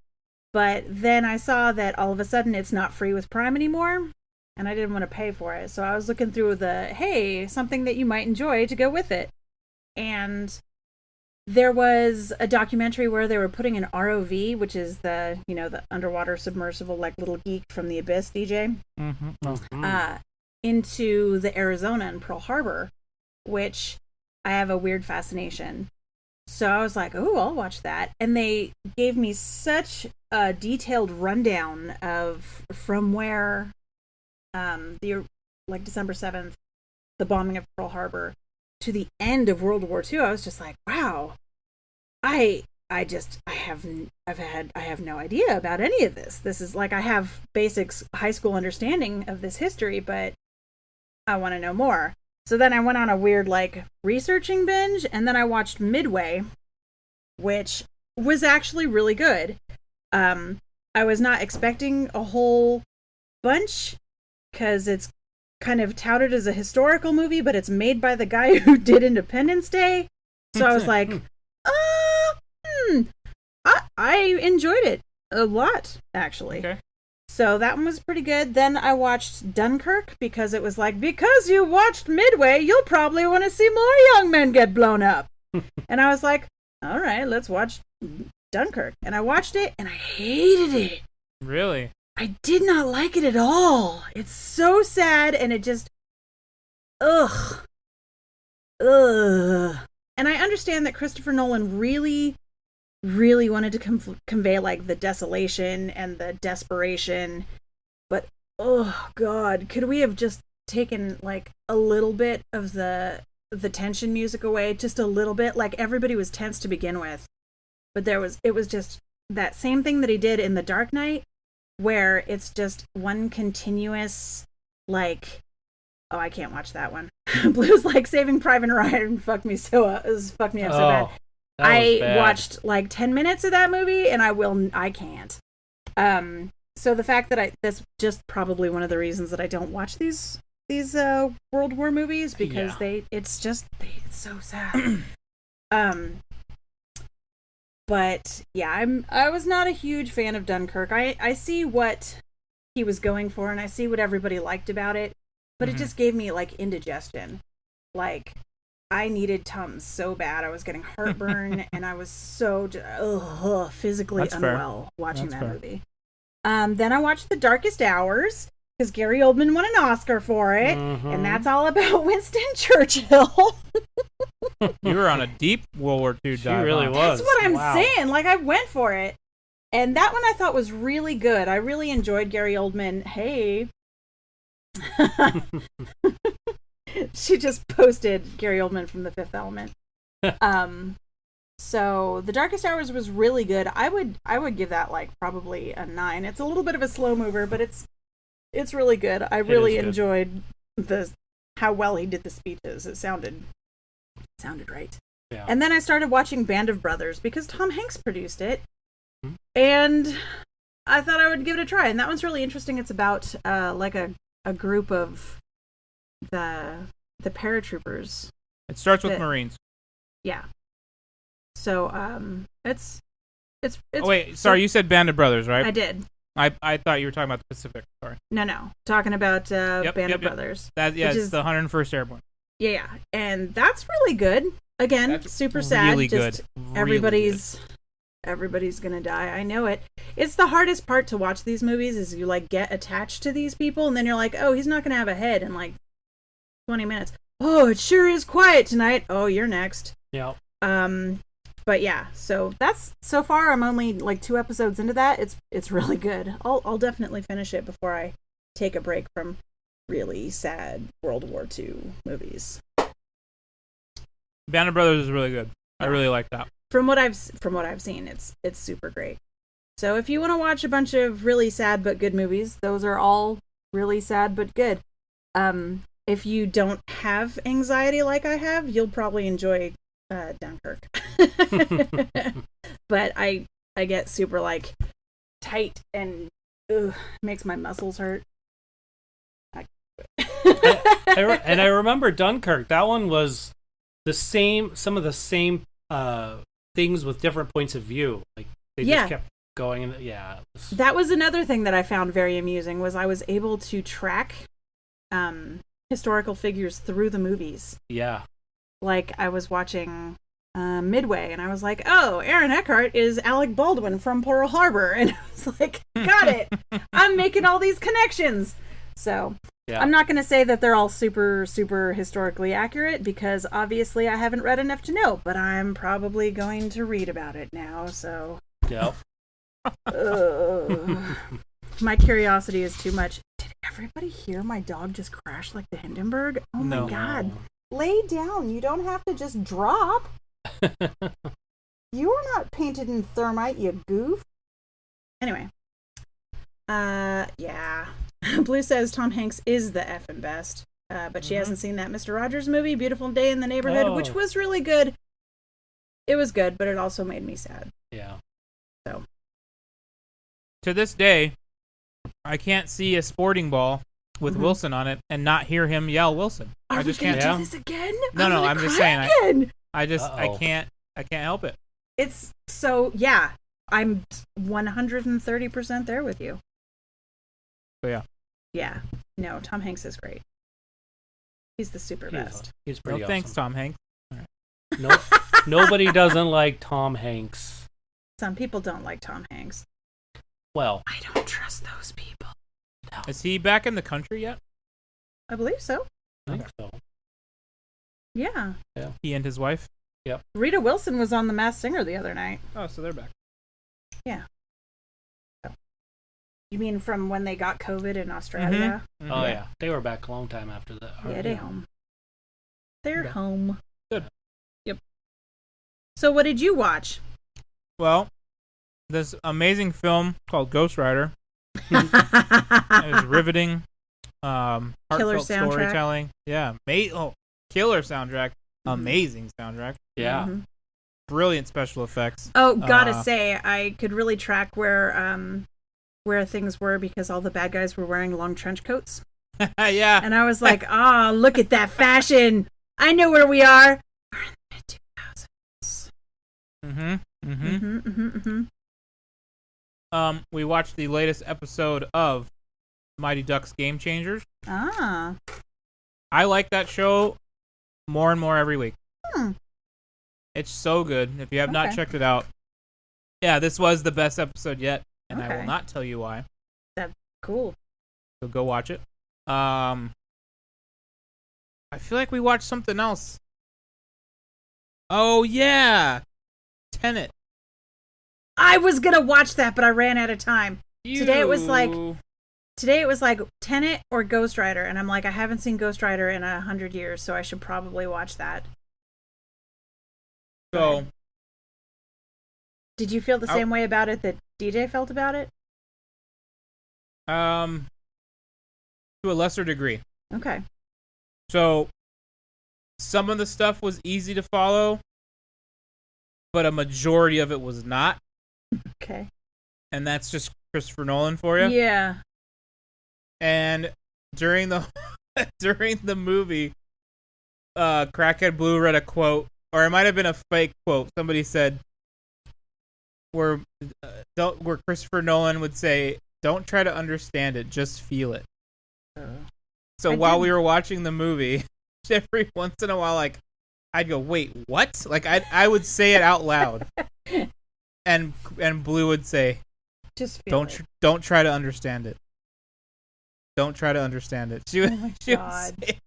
but then I saw that all of a sudden it's not free with Prime anymore, and I didn't want to pay for it. So I was looking through the, hey, something that you might enjoy to go with it. And there was a documentary where they were putting an ROV, which is the, you know, the underwater submersible, like Little Geek from the Abyss, DJ, into the Arizona and Pearl Harbor, which I have a weird fascination. So I was like, oh, I'll watch that. And they gave me such a detailed rundown of from where the like December 7th, the bombing of Pearl Harbor, to the end of World War II. I was just like, wow, I have no idea about any of this. This is like, I have basic high school understanding of this history, but I want to know more. So then I went on a weird like researching binge, and then I watched Midway, which was actually really good. I was not expecting a whole bunch because it's kind of touted as a historical movie, but it's made by the guy who did Independence Day. So I was like, I enjoyed it a lot, actually. Okay. So that one was pretty good. Then I watched Dunkirk because it was like, because you watched Midway, you'll probably want to see more young men get blown up. And I was like, all right, let's watch Dunkirk. And I watched it and I hated it. Really? I did not like it at all. It's so sad and it just, ugh. And I understand that Christopher Nolan really wanted to convey like the desolation and the desperation, but oh God, could we have just taken like a little bit of the tension music away, just a little bit? Like everybody was tense to begin with, but it was just that same thing that he did in The Dark Knight, where it's just one continuous like, oh, I can't watch that one. Blues like Saving Private Ryan fucked me up so bad. I watched like 10 minutes of that movie and I can't. So the fact that that's just probably one of the reasons that I don't watch these World War movies, because it's so sad. But yeah, I was not a huge fan of Dunkirk. I see what he was going for and I see what everybody liked about it, but it just gave me like indigestion. Like I needed Tums so bad. I was getting heartburn and I was so physically unwell watching that movie. Then I watched The Darkest Hours because Gary Oldman won an Oscar for it, and that's all about Winston Churchill. You were on a deep World War II dive. She really was. That's what I'm saying. Like I went for it. And that one I thought was really good. I really enjoyed Gary Oldman. Hey. She just posted Gary Oldman from The Fifth Element. So The Darkest Hours was really good. I would give that like probably a 9. It's a little bit of a slow mover, but it's really good. I really enjoyed how well he did the speeches. It sounded right. Yeah. And then I started watching Band of Brothers because Tom Hanks produced it. And I thought I would give it a try. And that one's really interesting. It's about like a group of the paratroopers. It starts with Marines. Yeah. So it's oh wait, sorry, you said Band of Brothers, right? I did. I thought you were talking about the Pacific. Sorry. No. Talking about Band of Brothers. It's the 101st Airborne. Yeah, and that's really good. Again, That's super sad. really Just good. Really everybody's gonna die. I know it. It's the hardest part to watch these movies is you like get attached to these people and then you're like, oh, he's not gonna have a head in like 20 minutes. Oh, it sure is quiet tonight. Oh, you're next. Yeah. But yeah, so that's so far I'm only like 2 episodes into that. It's really good. I'll definitely finish it before I take a break from really sad World War II movies. Band of Brothers is really good. I really like that. From what I've seen, it's super great. So if you want to watch a bunch of really sad but good movies, those are all really sad but good. If you don't have anxiety like I have, you'll probably enjoy Dunkirk. But I get super like tight and makes my muscles hurt. And I remember Dunkirk. That one was some of the same things with different points of view. Like they just kept going. And that was another thing that I found very amusing was I was able to track historical figures through the movies. Yeah. Like I was watching Midway and I was like, oh, Aaron Eckhart is Alec Baldwin from Pearl Harbor. And I was like, got it. I'm making all these connections. So I'm not going to say that they're all super, super historically accurate because obviously I haven't read enough to know, but I'm probably going to read about it now. So Yep. My curiosity is too much. Did everybody hear my dog just crash like the Hindenburg? Oh No. my God. Lay down. You don't have to just drop. You are not painted in thermite, you goof. Anyway. Yeah. Blue says Tom Hanks is the effing best. But she hasn't seen that Mr. Rogers movie, Beautiful Day in the Neighborhood, which was really good. It was good, but it also made me sad. Yeah. So. To this day, I can't see a sporting ball with Wilson on it and not hear him yell Wilson. I just can't do this again. No, I'm just saying. I can't help it. It's so I'm 130% there with you. So yeah. Yeah. No, Tom Hanks is great. He's the super best. He's pretty awesome. Thanks, Tom Hanks. Nope. Nobody doesn't like Tom Hanks. Some people don't like Tom Hanks. Well, I don't trust those people. No. Is he back in the country yet? I believe so. I think so. Yeah. He and his wife? Yep. Rita Wilson was on The Masked Singer the other night. Oh, so they're back. Yeah. So. You mean from when they got COVID in Australia? Mm-hmm. Oh, yeah. They were back a long time after that. Yeah, they're home. They're home. Good. Yep. So what did you watch? Well, this amazing film called Ghost Rider. It was riveting. Killer Heartfelt soundtrack. storytelling. Yeah. Killer soundtrack. Amazing soundtrack. Yeah. Mm-hmm. Brilliant special effects. Oh, gotta say, I could really track where things were because all the bad guys were wearing long trench coats. Yeah. And I was like, look at that fashion. I know where we are. We're in the mid-2000s. We watched the latest episode of Mighty Ducks Game Changers. Ah. I like that show more and more every week. It's so good. If you have not checked it out, this was the best episode yet, and I will not tell you why. That's cool. So go watch it. I feel like we watched something else. Oh yeah, Tenet. I was gonna watch that, but I ran out of time. Today it was like Tenet or Ghost Rider, and I'm like, I haven't seen Ghost Rider in 100 years, so I should probably watch that. So, did you feel the same way about it that DJ felt about it? To a lesser degree. Okay. So, some of the stuff was easy to follow, but a majority of it was not. Okay. And that's just Christopher Nolan for you. Yeah. And during the movie, Crackhead Blue read a quote, or it might have been a fake quote. Somebody said, where Christopher Nolan would say, "Don't try to understand it, just feel it." So while we were watching the movie, every once in a while, like I'd go, wait, what? Like I would say it out loud, and Blue would say, just feel don't try to understand it. Don't try to understand it. She would, Oh my she would God. say,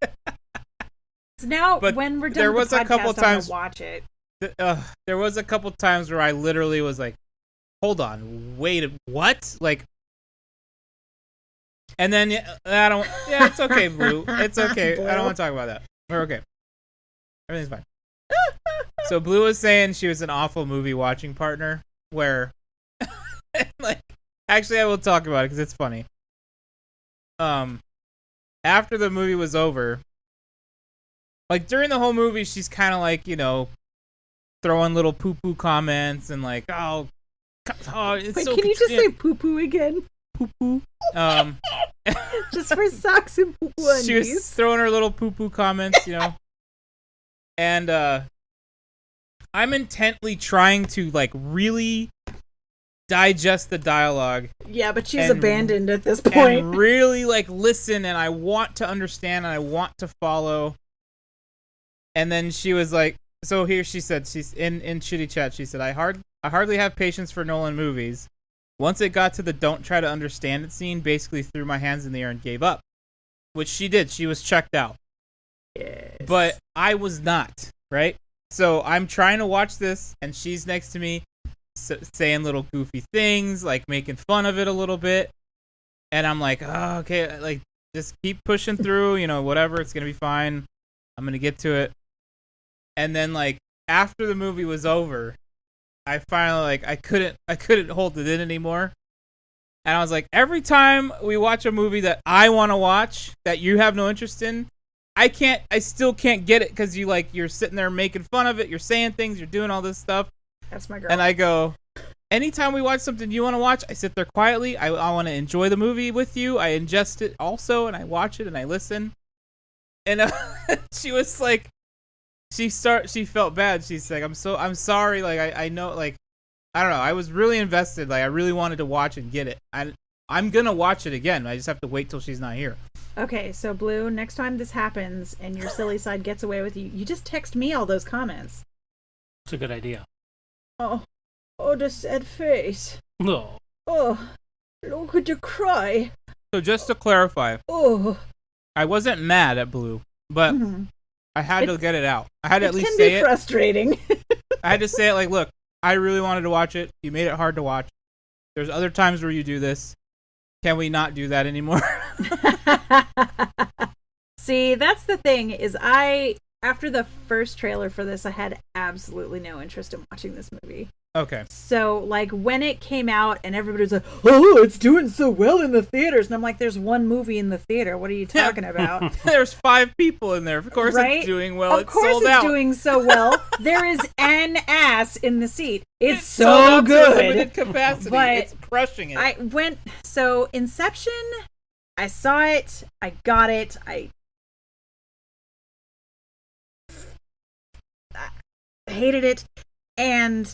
So now, But when we're there done with was the a podcast, couple I'm times- gonna watch it. there was a couple times where I literally was like, hold on, wait, what? Like, and then I don't. Yeah, it's okay, Blue. It's okay. I don't want to talk about that. We're okay. Everything's fine. So Blue was saying she was an awful movie watching partner. Where, like, actually, I will talk about it because it's funny. After the movie was over, like during the whole movie, she's kind of like, you know, throwing little poo-poo comments and like, oh it's Wait, so. can you just say poo-poo again? poo-poo? Just for socks and poo-poo She was undies. throwing her little poo-poo comments, you know. And I'm intently trying to like really digest the dialogue Yeah, but she's and- abandoned at this point. and really like listen, and I want to understand and I want to follow. And then she was like, so here she said, she's in Shitty Chat, she said, I hardly have patience for Nolan movies. Once it got to the don't try to understand it scene, basically threw my hands in the air and gave up. Which she did. She was checked out. Yes. But I was not, right? So I'm trying to watch this, and she's next to me saying little goofy things, like making fun of it a little bit. And I'm like, oh, okay, like just keep pushing through, you know, whatever, it's going to be fine. I'm going to get to it. And then like after the movie was over, I finally like I couldn't hold it in anymore. And I was like, every time we watch a movie that I want to watch that you have no interest in, I still can't get it because you're sitting there making fun of it, you're saying things, you're doing all this stuff. That's my girl. And I go, anytime we watch something you want to watch, I sit there quietly. I want to enjoy the movie with you. I ingest it also, and I watch it and I listen. And she was like, she felt bad. She's like, I'm sorry. Like I know, like I don't know. I was really invested. Like I really wanted to watch and get it. I'm gonna watch it again. I just have to wait till she's not here. Okay, so Blue, next time this happens and your silly side gets away with you, you just text me all those comments. It's a good idea. Oh, the sad face. No. Oh, look at you cry. So just to clarify, Oh. I wasn't mad at Blue, but Mhm. I had to get it out. I had to It at least can say be it. frustrating. I had to say it like, look, I really wanted to watch it. You made it hard to watch. There's other times where you do this. Can we not do that anymore? See, that's the thing, is after the first trailer for this, I had absolutely no interest in watching this movie. Okay. So, like, when it came out and everybody was like, oh, it's doing so well in the theaters. And I'm like, there's one movie in the theater. What are you talking about? There's 5 people in there. Of course Right? it's doing well. Of It's course sold it's out. doing so well. There is an ass in the seat. It's sold so out to good. limited capacity. But it's crushing it. So Inception, I saw it, I got it, I hated it, and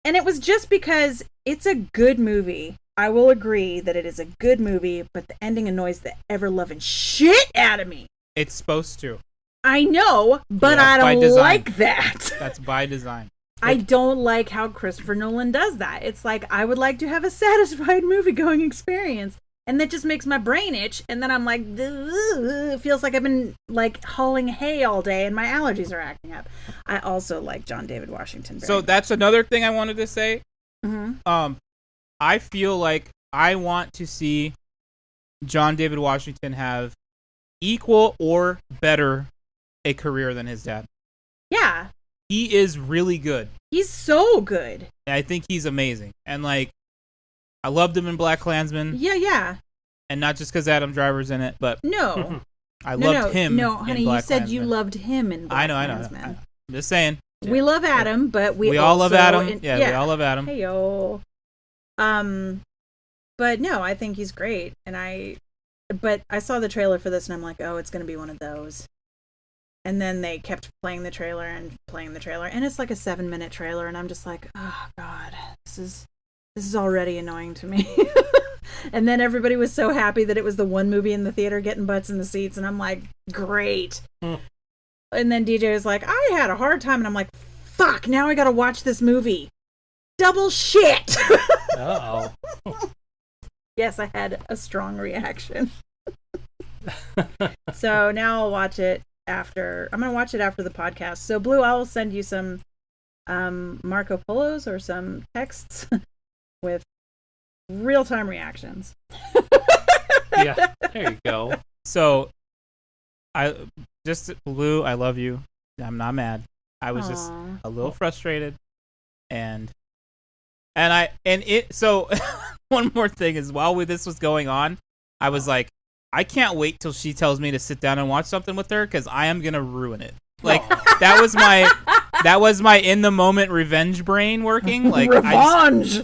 it was just because it's a good movie. I will agree that it is a good movie, but the ending annoys the ever-loving shit out of me. It's supposed to. I know, but Yeah, I by don't design. like that. That's by design. I don't like how Christopher Nolan does that. It's like, I would like to have a satisfied movie-going experience. And that just makes my brain itch. And then I'm like, it feels like I've been like hauling hay all day and my allergies are acting up. I also like John David Washington. So that's another thing I wanted to say. Mm-hmm. I feel like I want to see John David Washington have equal or better a career than his dad. Yeah. He is really good. He's so good. I think he's amazing. And like, I loved him in Black Klansman. Yeah. And not just because Adam Driver's in it, but No. I loved him. No, in honey, you Black said you Klansman. loved him in Black I know. Klansman. I'm just saying. We love Adam, but we all love also Adam. We all love Adam. Hey yo. But no, I think he's great, but I saw the trailer for this and I'm like, oh, it's gonna be one of those. And then they kept playing the trailer, and it's like a 7-minute trailer, and I'm just like, oh god, this is already annoying to me. And then everybody was so happy that it was the one movie in the theater getting butts in the seats, and I'm like, great. And then DJ was like, I had a hard time. And I'm like, fuck, now I gotta watch this movie. Double shit. Uh-oh. Yes, I had a strong reaction. So now I'll watch it after. I'm gonna watch it after the podcast. So Blue, I will send you some Marco Polos or some texts with real-time reactions. Yeah, there you go. So, Blue, I love you. I'm not mad. I was just Aw. a little frustrated, so one more thing is while this was going on, I was like, I can't wait till she tells me to sit down and watch something with her because I am gonna ruin it. Like that was my in the moment revenge brain working. Like revenge.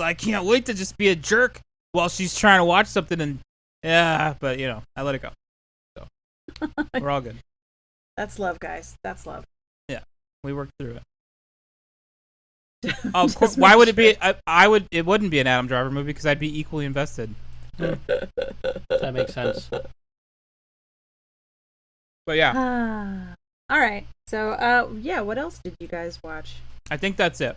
I can't wait to just be a jerk while she's trying to watch something and but I let it go. So we're all good. That's love, guys. That's love. Yeah, we worked through it. Of course, why would it be? It wouldn't be an Adam Driver movie because I'd be equally invested. That makes sense. But yeah. All right. So, what else did you guys watch? I think that's it.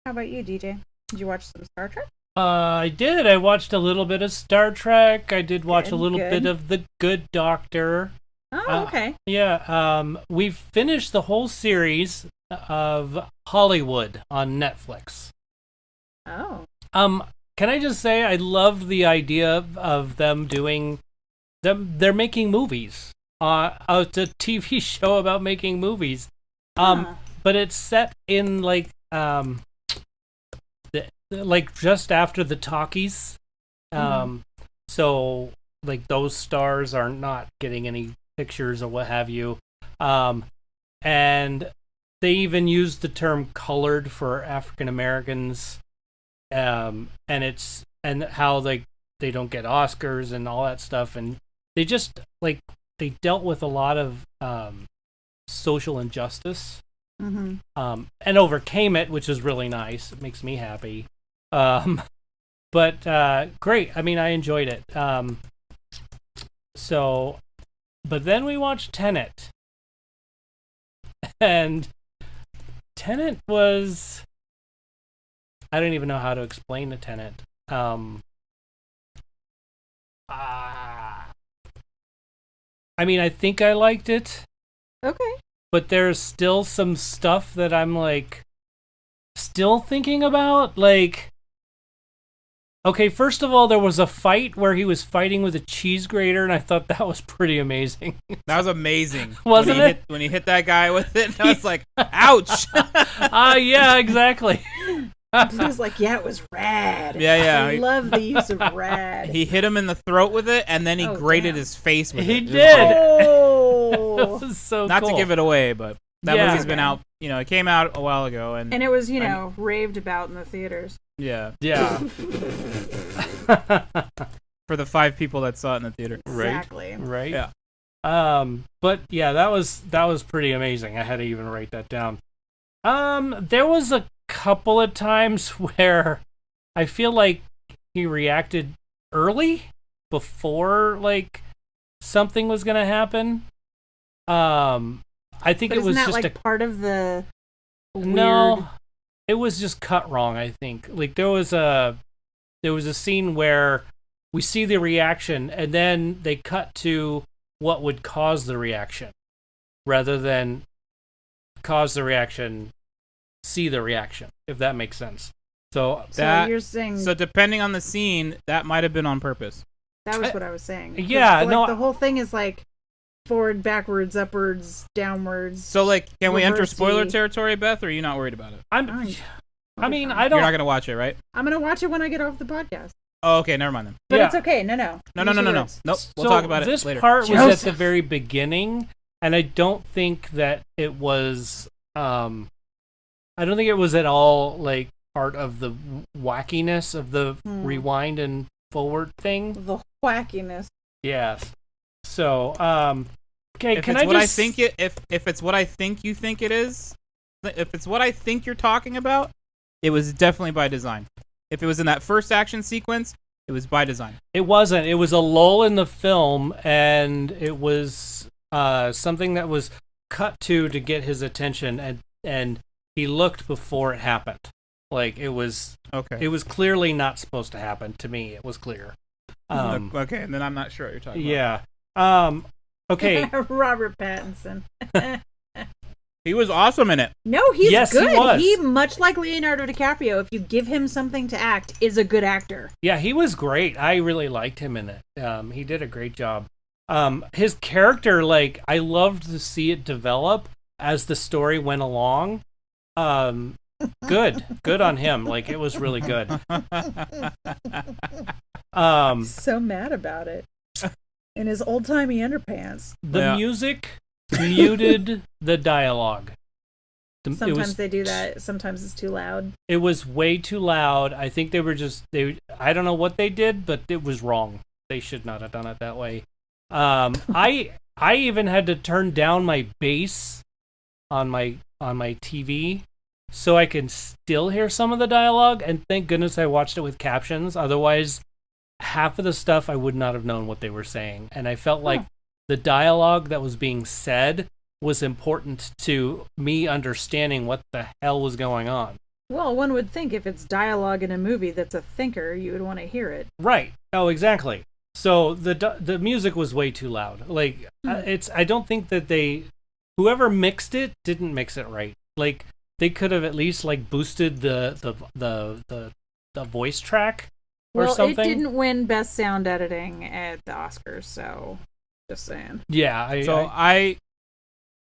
How about you, DJ? Did you watch some Star Trek? I did. I watched a little bit of Star Trek. I did watch a little Good. bit of The Good Doctor. Oh, okay. Yeah. We've finished the whole series of Hollywood on Netflix. Oh. Can I just say I love the idea of them doing them? They're making movies. It's a TV show about making movies. But it's set in like just after the talkies. So like those stars are not getting any pictures or what have you. And they even use the term colored for African Americans. And how they don't get Oscars and all that stuff, and they just they dealt with a lot of social injustice, and overcame it, which is really nice. It makes me happy. But great. I mean, I enjoyed it. But then we watched Tenet, and Tenet was. I don't even know how to explain the Tenet. I mean, I think I liked it. Okay. But there's still some stuff that I'm still thinking about. Okay, first of all, there was a fight where he was fighting with a cheese grater, and I thought that was pretty amazing. That was amazing. Wasn't it? When he hit that guy with it, I was like, ouch. Yeah, exactly. He was like, yeah, it was rad. Yeah. I love the use of rad. He hit him in the throat with it, and then he grated his face with it. He did. Oh. That was so Not cool. to give it away, but that movie's been out. It came out a while ago, and it was, raved about in the theaters. Yeah. For the 5 people that saw it in the theater. Exactly. Right. Yeah. But yeah, that was pretty amazing. I had to even write that down. There was a couple of times where I feel like he reacted early before something was gonna happen. I think but it was that just part of the weird... No, it was just cut wrong. I think there was a scene where we see the reaction and then they cut to what would cause the reaction, rather than cause the reaction, see the reaction. If that makes sense. So you're saying so depending on the scene, that might have been on purpose. That was what I was saying. Yeah, the whole thing is forward, backwards, upwards, downwards. So can we enter reversey. spoiler territory, Beth, or are you not worried about it? I don't. You're not gonna watch it, right? I'm gonna watch it when I get off the podcast. Oh, okay, never mind then. But it's okay. No. No. Nope. We'll talk about it later. This part was Joseph. at the very beginning, and I don't think that it was. I don't think it was at all part of the wackiness of the rewind and forward thing. The wackiness. Yes. So, okay. If it's what I think you think it is, if it's what I think you're talking about, it was definitely by design. If it was in that first action sequence, it was by design. It wasn't. It was a lull in the film, and it was something that was cut to get his attention, and he looked before it happened. Like it was clearly not supposed to happen. To me, it was clear. Okay, and then I'm not sure what you're talking about. Yeah. Okay. Robert Pattinson. He was awesome in it. No, he's good. He was. He, much like Leonardo DiCaprio, if you give him something to act, is a good actor. Yeah, he was great. I really liked him in it. He did a great job. His character, like, I loved to see it develop as the story went along. Good on him. Like, it was really good. So mad about it. In his old-timey underpants. The music muted the dialogue. Sometimes they do that. Sometimes it's too loud. It was way too loud. I think I don't know what they did, but it was wrong. They should not have done it that way. I even had to turn down my bass on my TV so I can still hear some of the dialogue, and thank goodness I watched it with captions. Otherwise, half of the stuff I would not have known what they were saying, and I felt like the dialogue that was being said was important to me understanding what the hell was going on. Well, one would think if it's dialogue in a movie that's a thinker, you would want to hear it. Right. Oh, exactly. So the music was way too loud. Like I don't think that whoever mixed it didn't mix it right. Like they could have at least like boosted the voice track or something. Well, it didn't win Best Sound Editing at the Oscars, so just saying. Yeah.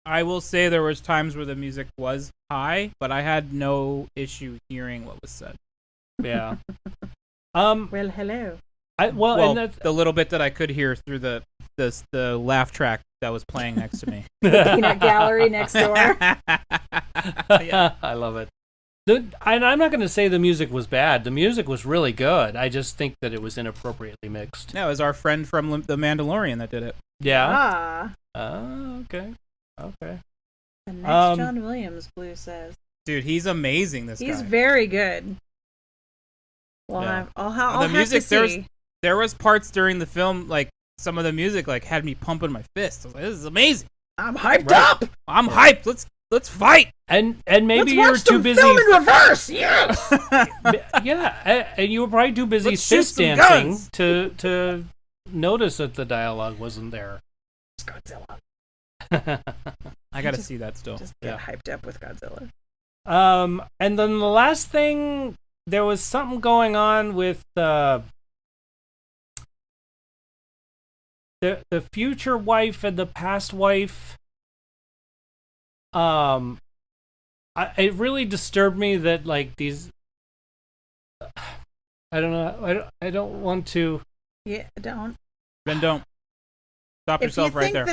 I will say there was times where the music was high, but I had no issue hearing what was said. Yeah. Well, hello. And the little bit that I could hear through the laugh track that was playing next to me. The peanut gallery next door. Yeah. I love it. And I'm not going to say the music was bad. The music was really good. I just think that it was inappropriately mixed. No, it was our friend from The Mandalorian that did it. Yeah? Okay. Okay. The next John Williams, Blue says. Dude, he's amazing, He's very good. Well, Yeah. I'll the have music, to see. there was parts during the film, like, some of the music, like, had me pumping my fist. I was like, this is amazing. I'm hyped up! I'm hyped. Let's fight. And maybe you were too busy. Film in reverse. Yes. Yeah, and you were probably too busy Let's shoot fist some dancing guns. to notice that the dialogue wasn't there. It's Godzilla. I gotta see that still. Just get hyped up with Godzilla. And then the last thing, there was something going on with the future wife and the past wife. It really disturbed me that like these. I don't know. I don't want to. Yeah, don't. Then don't. Stop yourself right there.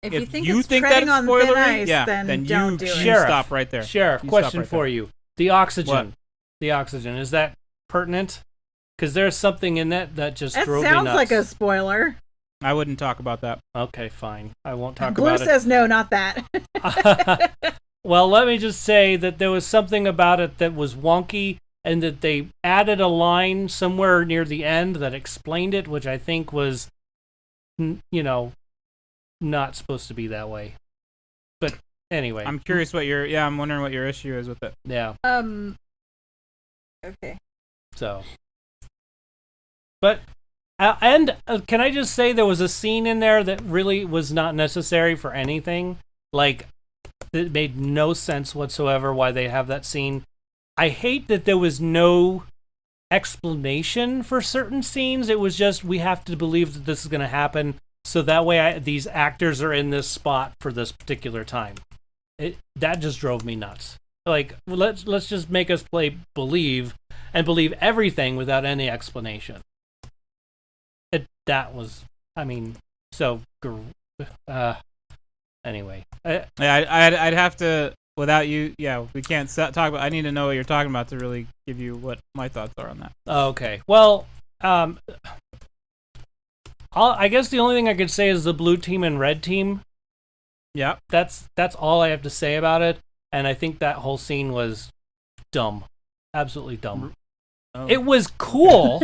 If you think you it's think treading that's on spoilery, thin ice, yeah, then you don't do it. Sheriff. stop right there. Sheriff, You question stop right for there. you: the oxygen. What? The oxygen, is that pertinent? Because there's something in that just That drove me nuts. sounds like a spoiler. I wouldn't talk about that. Okay, fine. I won't talk Blue about it. says no, not that. Well, let me just say that there was something about it that was wonky, and that they added a line somewhere near the end that explained it, which I think was, not supposed to be that way. But anyway. I'm curious I'm wondering what your issue is with it. Yeah. Okay. So. But, can I just say there was a scene in there that really was not necessary for anything? Like, it made no sense whatsoever why they have that scene. I hate that there was no explanation for certain scenes. It was just, we have to believe that this is going to happen, so that way these actors are in this spot for this particular time. That just drove me nuts. Like, let's just make us believe everything without any explanation. That was, anyway. I'd have to, without you, we can't talk about, I need to know what you're talking about to really give you what my thoughts are on that. Okay. Well, I guess the only thing I could say is the blue team and red team. Yeah. That's all I have to say about it, and I think that whole scene was dumb. Absolutely dumb. Oh. It was cool.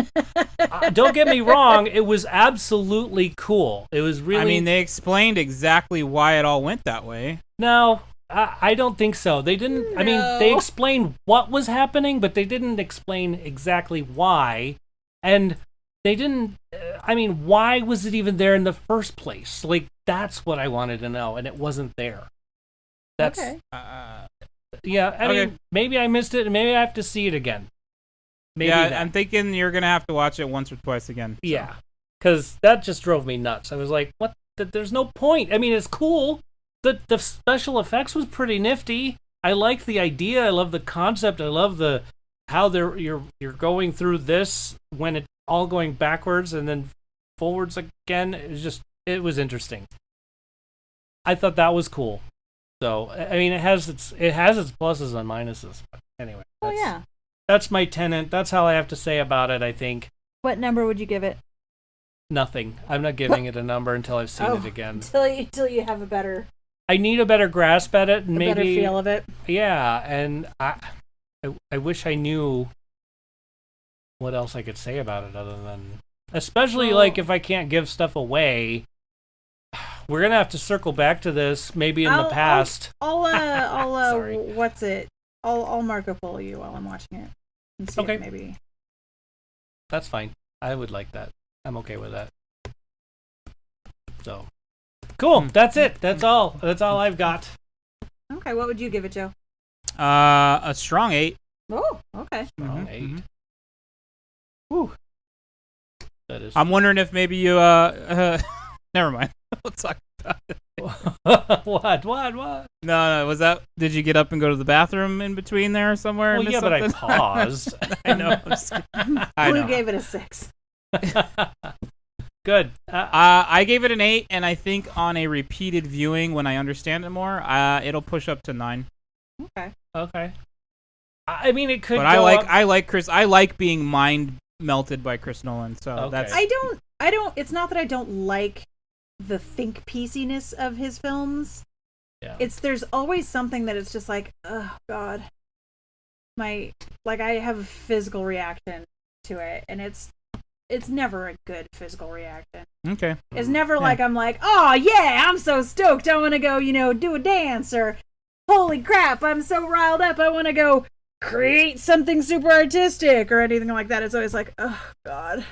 Don't get me wrong. It was absolutely cool. It was really. I mean, they explained exactly why it all went that way. No, I don't think so. They didn't. I mean, they explained what was happening, but they didn't explain exactly why. And they didn't. I mean, why was it even there in the first place? Like, that's what I wanted to know, and it wasn't there. That's. Okay. Yeah, I mean, maybe I missed it, and maybe I have to see it again. Maybe yeah, I'm thinking you're gonna have to watch it once or twice again. So. Yeah, because that just drove me nuts. I was like, "What? There's no point." I mean, it's cool. The special effects was pretty nifty. I like the idea. I love the concept. I love the how you're going through this when it's all going backwards and then forwards again. It was interesting. I thought that was cool. So I mean, it has its pluses and minuses. But anyway. That's my tenant. That's all I have to say about it, I think. What number would you give it? Nothing. I'm not giving it a number until I've seen it again. Until you have a better... I need a better grasp at it. And maybe better feel of it. Yeah, and I wish I knew what else I could say about it other than... Especially, like, if I can't give stuff away... We're going to have to circle back to this, maybe in the past. I'll Sorry. what's it? I'll Marco Polo you while I'm watching it. And see if maybe. That's fine. I would like that. I'm okay with that. So, cool. That's it. That's all. That's all I've got. Okay, what would you give it, Joe? A strong 8. Oh, okay. Strong 8. Whew. That is. I'm wondering if maybe you never mind. We'll talk about it. What? No, was that... Did you get up and go to the bathroom in between there somewhere? Well, yeah, but I paused. I know. Blue gave it a 6. Good. I gave it an 8, and I think on a repeated viewing, when I understand it more, it'll push up to 9. Okay. I mean, it could. But I like Chris. I like being mind melted by Chris Nolan. So that's. I don't. It's not that I don't like the think pieciness of his films. Yeah. There's always something that it's just like, oh God, I have a physical reaction to it, and it's never a good physical reaction. Okay. It's never like I'm like, oh yeah, I'm so stoked, I want to go, do a dance, or holy crap, I'm so riled up, I want to go create something super artistic or anything like that. It's always like, oh God,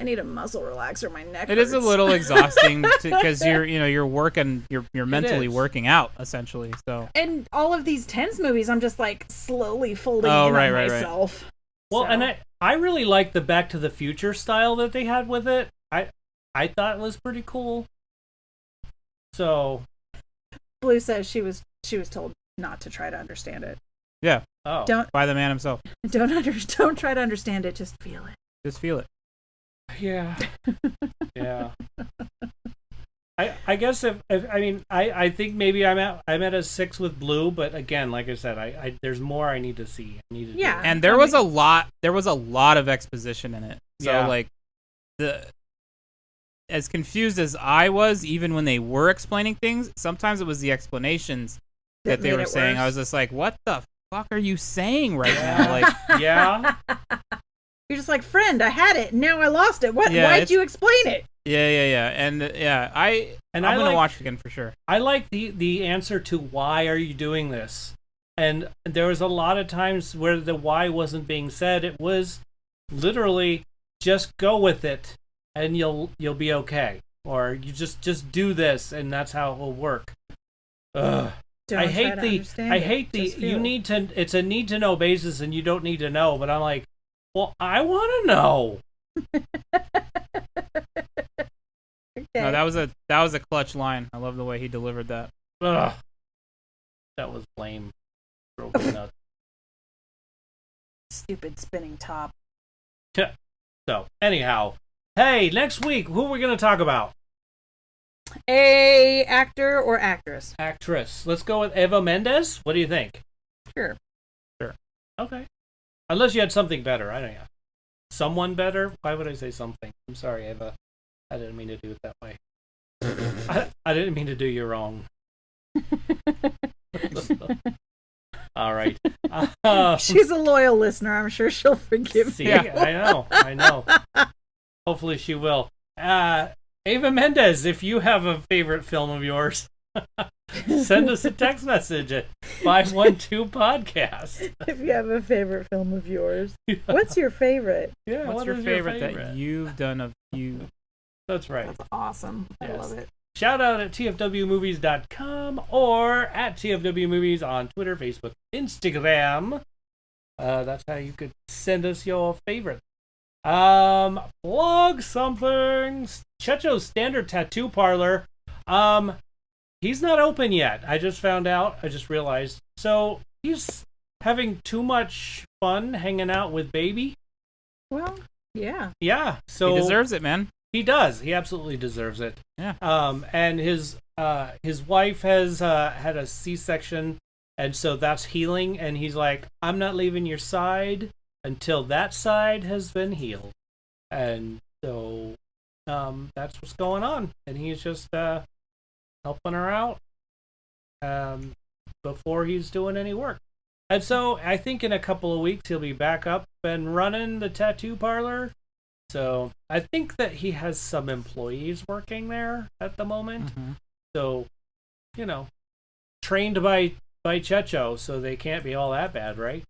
I need a muscle relaxer. My neck hurts. It is a little exhausting because you're working, you're mentally working out essentially. So. And all of these tense movies, I'm just like slowly folding in on myself. Right. Well, and I really like the Back to the Future style that they had with it. I thought it was pretty cool. So. Blue says she was told not to try to understand it. Yeah. Oh. By the man himself. Don't try to understand it. Just feel it. Just feel it. Yeah. Yeah. I guess I think maybe I'm at a 6 with Blue, but again, like I said, I there's more I need to see. And there was a lot of exposition in it. So as confused as I was, even when they were explaining things, sometimes it was the explanations that they were saying. I was just like, what the fuck are you saying right now? Like, yeah. You're just like, friend, I had it, now I lost it. Why'd you explain it? Yeah. And I'm gonna watch it again for sure. I like the answer to why are you doing this? And there was a lot of times where the why wasn't being said. It was literally just go with it and you'll be okay. Or you just do this and that's how it will work. Ugh. I hate the you need to, it's a need to know basis and you don't need to know, but I'm like, well, I want to know. Okay. No, that was a clutch line. I love the way he delivered that. Ugh. That was lame. Broken up. Stupid spinning top. So, anyhow, hey, next week, who are we going to talk about? A actor or actress? Actress. Let's go with Eva Mendes. What do you think? Sure. Okay. Unless you had something better. I don't know. Someone better? Why would I say something? I'm sorry, Eva. I didn't mean to do it that way. I didn't mean to do you wrong. All right. She's a loyal listener. I'm sure she'll forgive See, me. I know. Hopefully she will. Ava Mendes, if you have a favorite film of yours, send us a text message at 512-podcast. If you have a favorite film of yours, what's your favorite? Yeah, What's your favorite that you've done of you? That's right. That's awesome. I love it. Shout out at tfwmovies.com or at tfwmovies on Twitter, Facebook, Instagram. That's how you could send us your favorite. Plug something. Checho's Standard Tattoo Parlor. He's not open yet. I just found out. I just realized. So he's having too much fun hanging out with baby. Well, yeah. Yeah. So He deserves it, man. he does. He absolutely deserves it. Yeah. And his wife has had a C-section, and so that's healing. And he's like, I'm not leaving your side until that side has been healed. And so that's what's going on. And he's just helping her out before he's doing any work. And so I think in a couple of weeks he'll be back up and running the tattoo parlor. So I think that he has some employees working there at the moment. Mm-hmm. So, trained by Checho, so they can't be all that bad, right?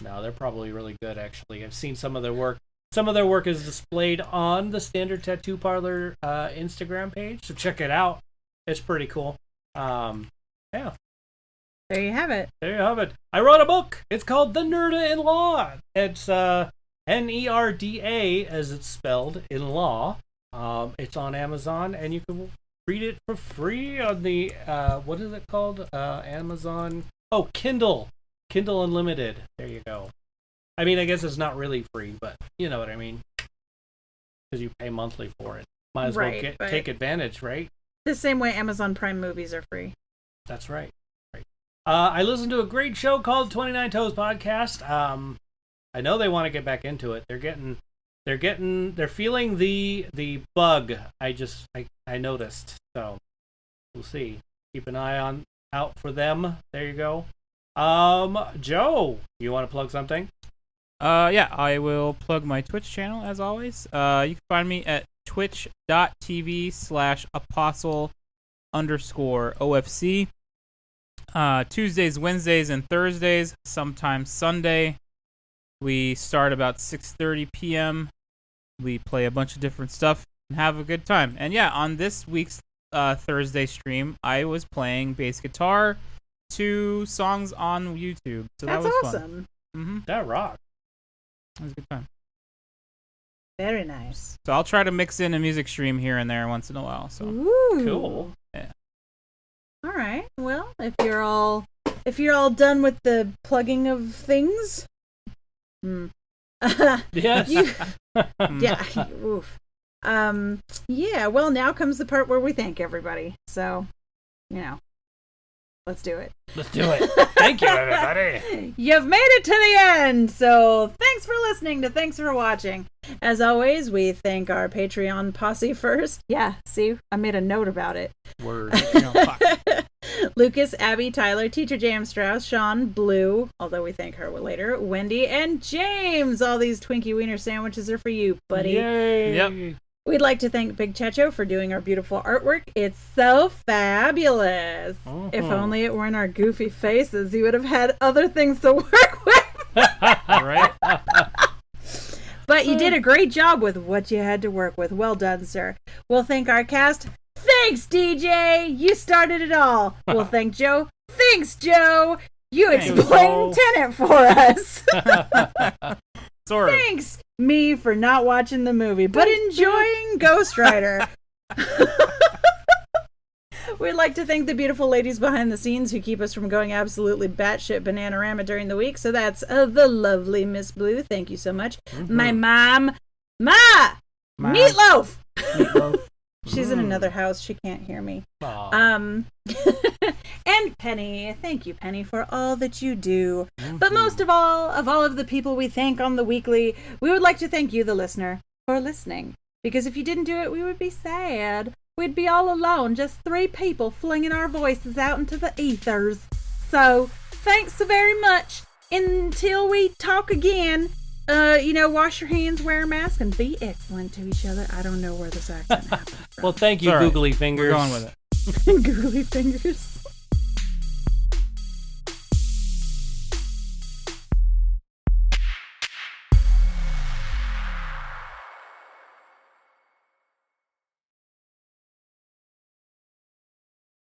No, they're probably really good, actually. I've seen some of their work. Some of their work is displayed on the Standard Tattoo Parlor Instagram page, so check it out. It's pretty cool. Yeah. There you have it. There you have it. I wrote a book. It's called The Nerda-in-Law. It's Nerda, as it's spelled, in law. It's on Amazon, and you can read it for free on the, what is it called? Amazon. Oh, Kindle. Kindle Unlimited. There you go. I mean, I guess it's not really free, but you know what I mean. Because you pay monthly for it. Might as well take advantage, right? The same way Amazon Prime movies are free. That's right. I listened to a great show called 29 Toes Podcast. I know they want to get back into it. They're feeling the bug. I noticed. So we'll see. Keep an eye out for them. There you go. Joe, you want to plug something? Yeah, I will plug my Twitch channel as always. You can find me at twitch.tv/apostle_OFC. Tuesdays, Wednesdays, and Thursdays, sometimes Sunday. We start about 6:30 p.m. We play a bunch of different stuff and have a good time. And yeah, on this week's Thursday stream, I was playing bass guitar, 2 songs on YouTube. So That's that was awesome. Fun. Mm-hmm. That rocked. It was a good time. Very nice. So I'll try to mix in a music stream here and there once in a while. So Ooh. Cool. Yeah. All right. Well, if you're all done with the plugging of things, Yes. yeah. Oof. Yeah. Well, now comes the part where we thank everybody. So, let's do it. Let's do it. Thank you, everybody. You've made it to the end. So thanks for listening to Thanks for Watching. As always, we thank our Patreon posse first. Yeah, see, I made a note about it. Word. Lucas, Abby, Tyler, Teacher James Strauss, Sean, Blue, although we thank her later, Wendy, and James. All these Twinkie Wiener sandwiches are for you, buddy. Yay. Yep. We'd like to thank Big Checho for doing our beautiful artwork. It's so fabulous. Uh-huh. If only it weren't our goofy faces, he would have had other things to work with. Right? But you did a great job with what you had to work with. Well done, sir. We'll thank our cast. Thanks, DJ. You started it all. We'll thank Joe. Thanks, Joe. You explained Tenet for us. Sort of. Thanks, me, for not watching the movie, but enjoying Ghost Rider. We'd like to thank the beautiful ladies behind the scenes who keep us from going absolutely batshit bananarama during the week. So that's the lovely Miss Blue. Thank you so much. Mm-hmm. My mom, Meatloaf. She's in another house. She can't hear me. And Penny. Thank you, Penny, for all that you do. Mm-hmm. But most of all of the people we thank on the weekly, we would like to thank you, the listener, for listening. Because if you didn't do it, we would be sad. We'd be all alone, just 3 people flinging our voices out into the ethers. So, thanks so very much. Until we talk again, wash your hands, wear a mask, and be excellent to each other. I don't know where this accent happened from. Well, thank you, Sorry. Googly Fingers. We're going with it. Googly fingers.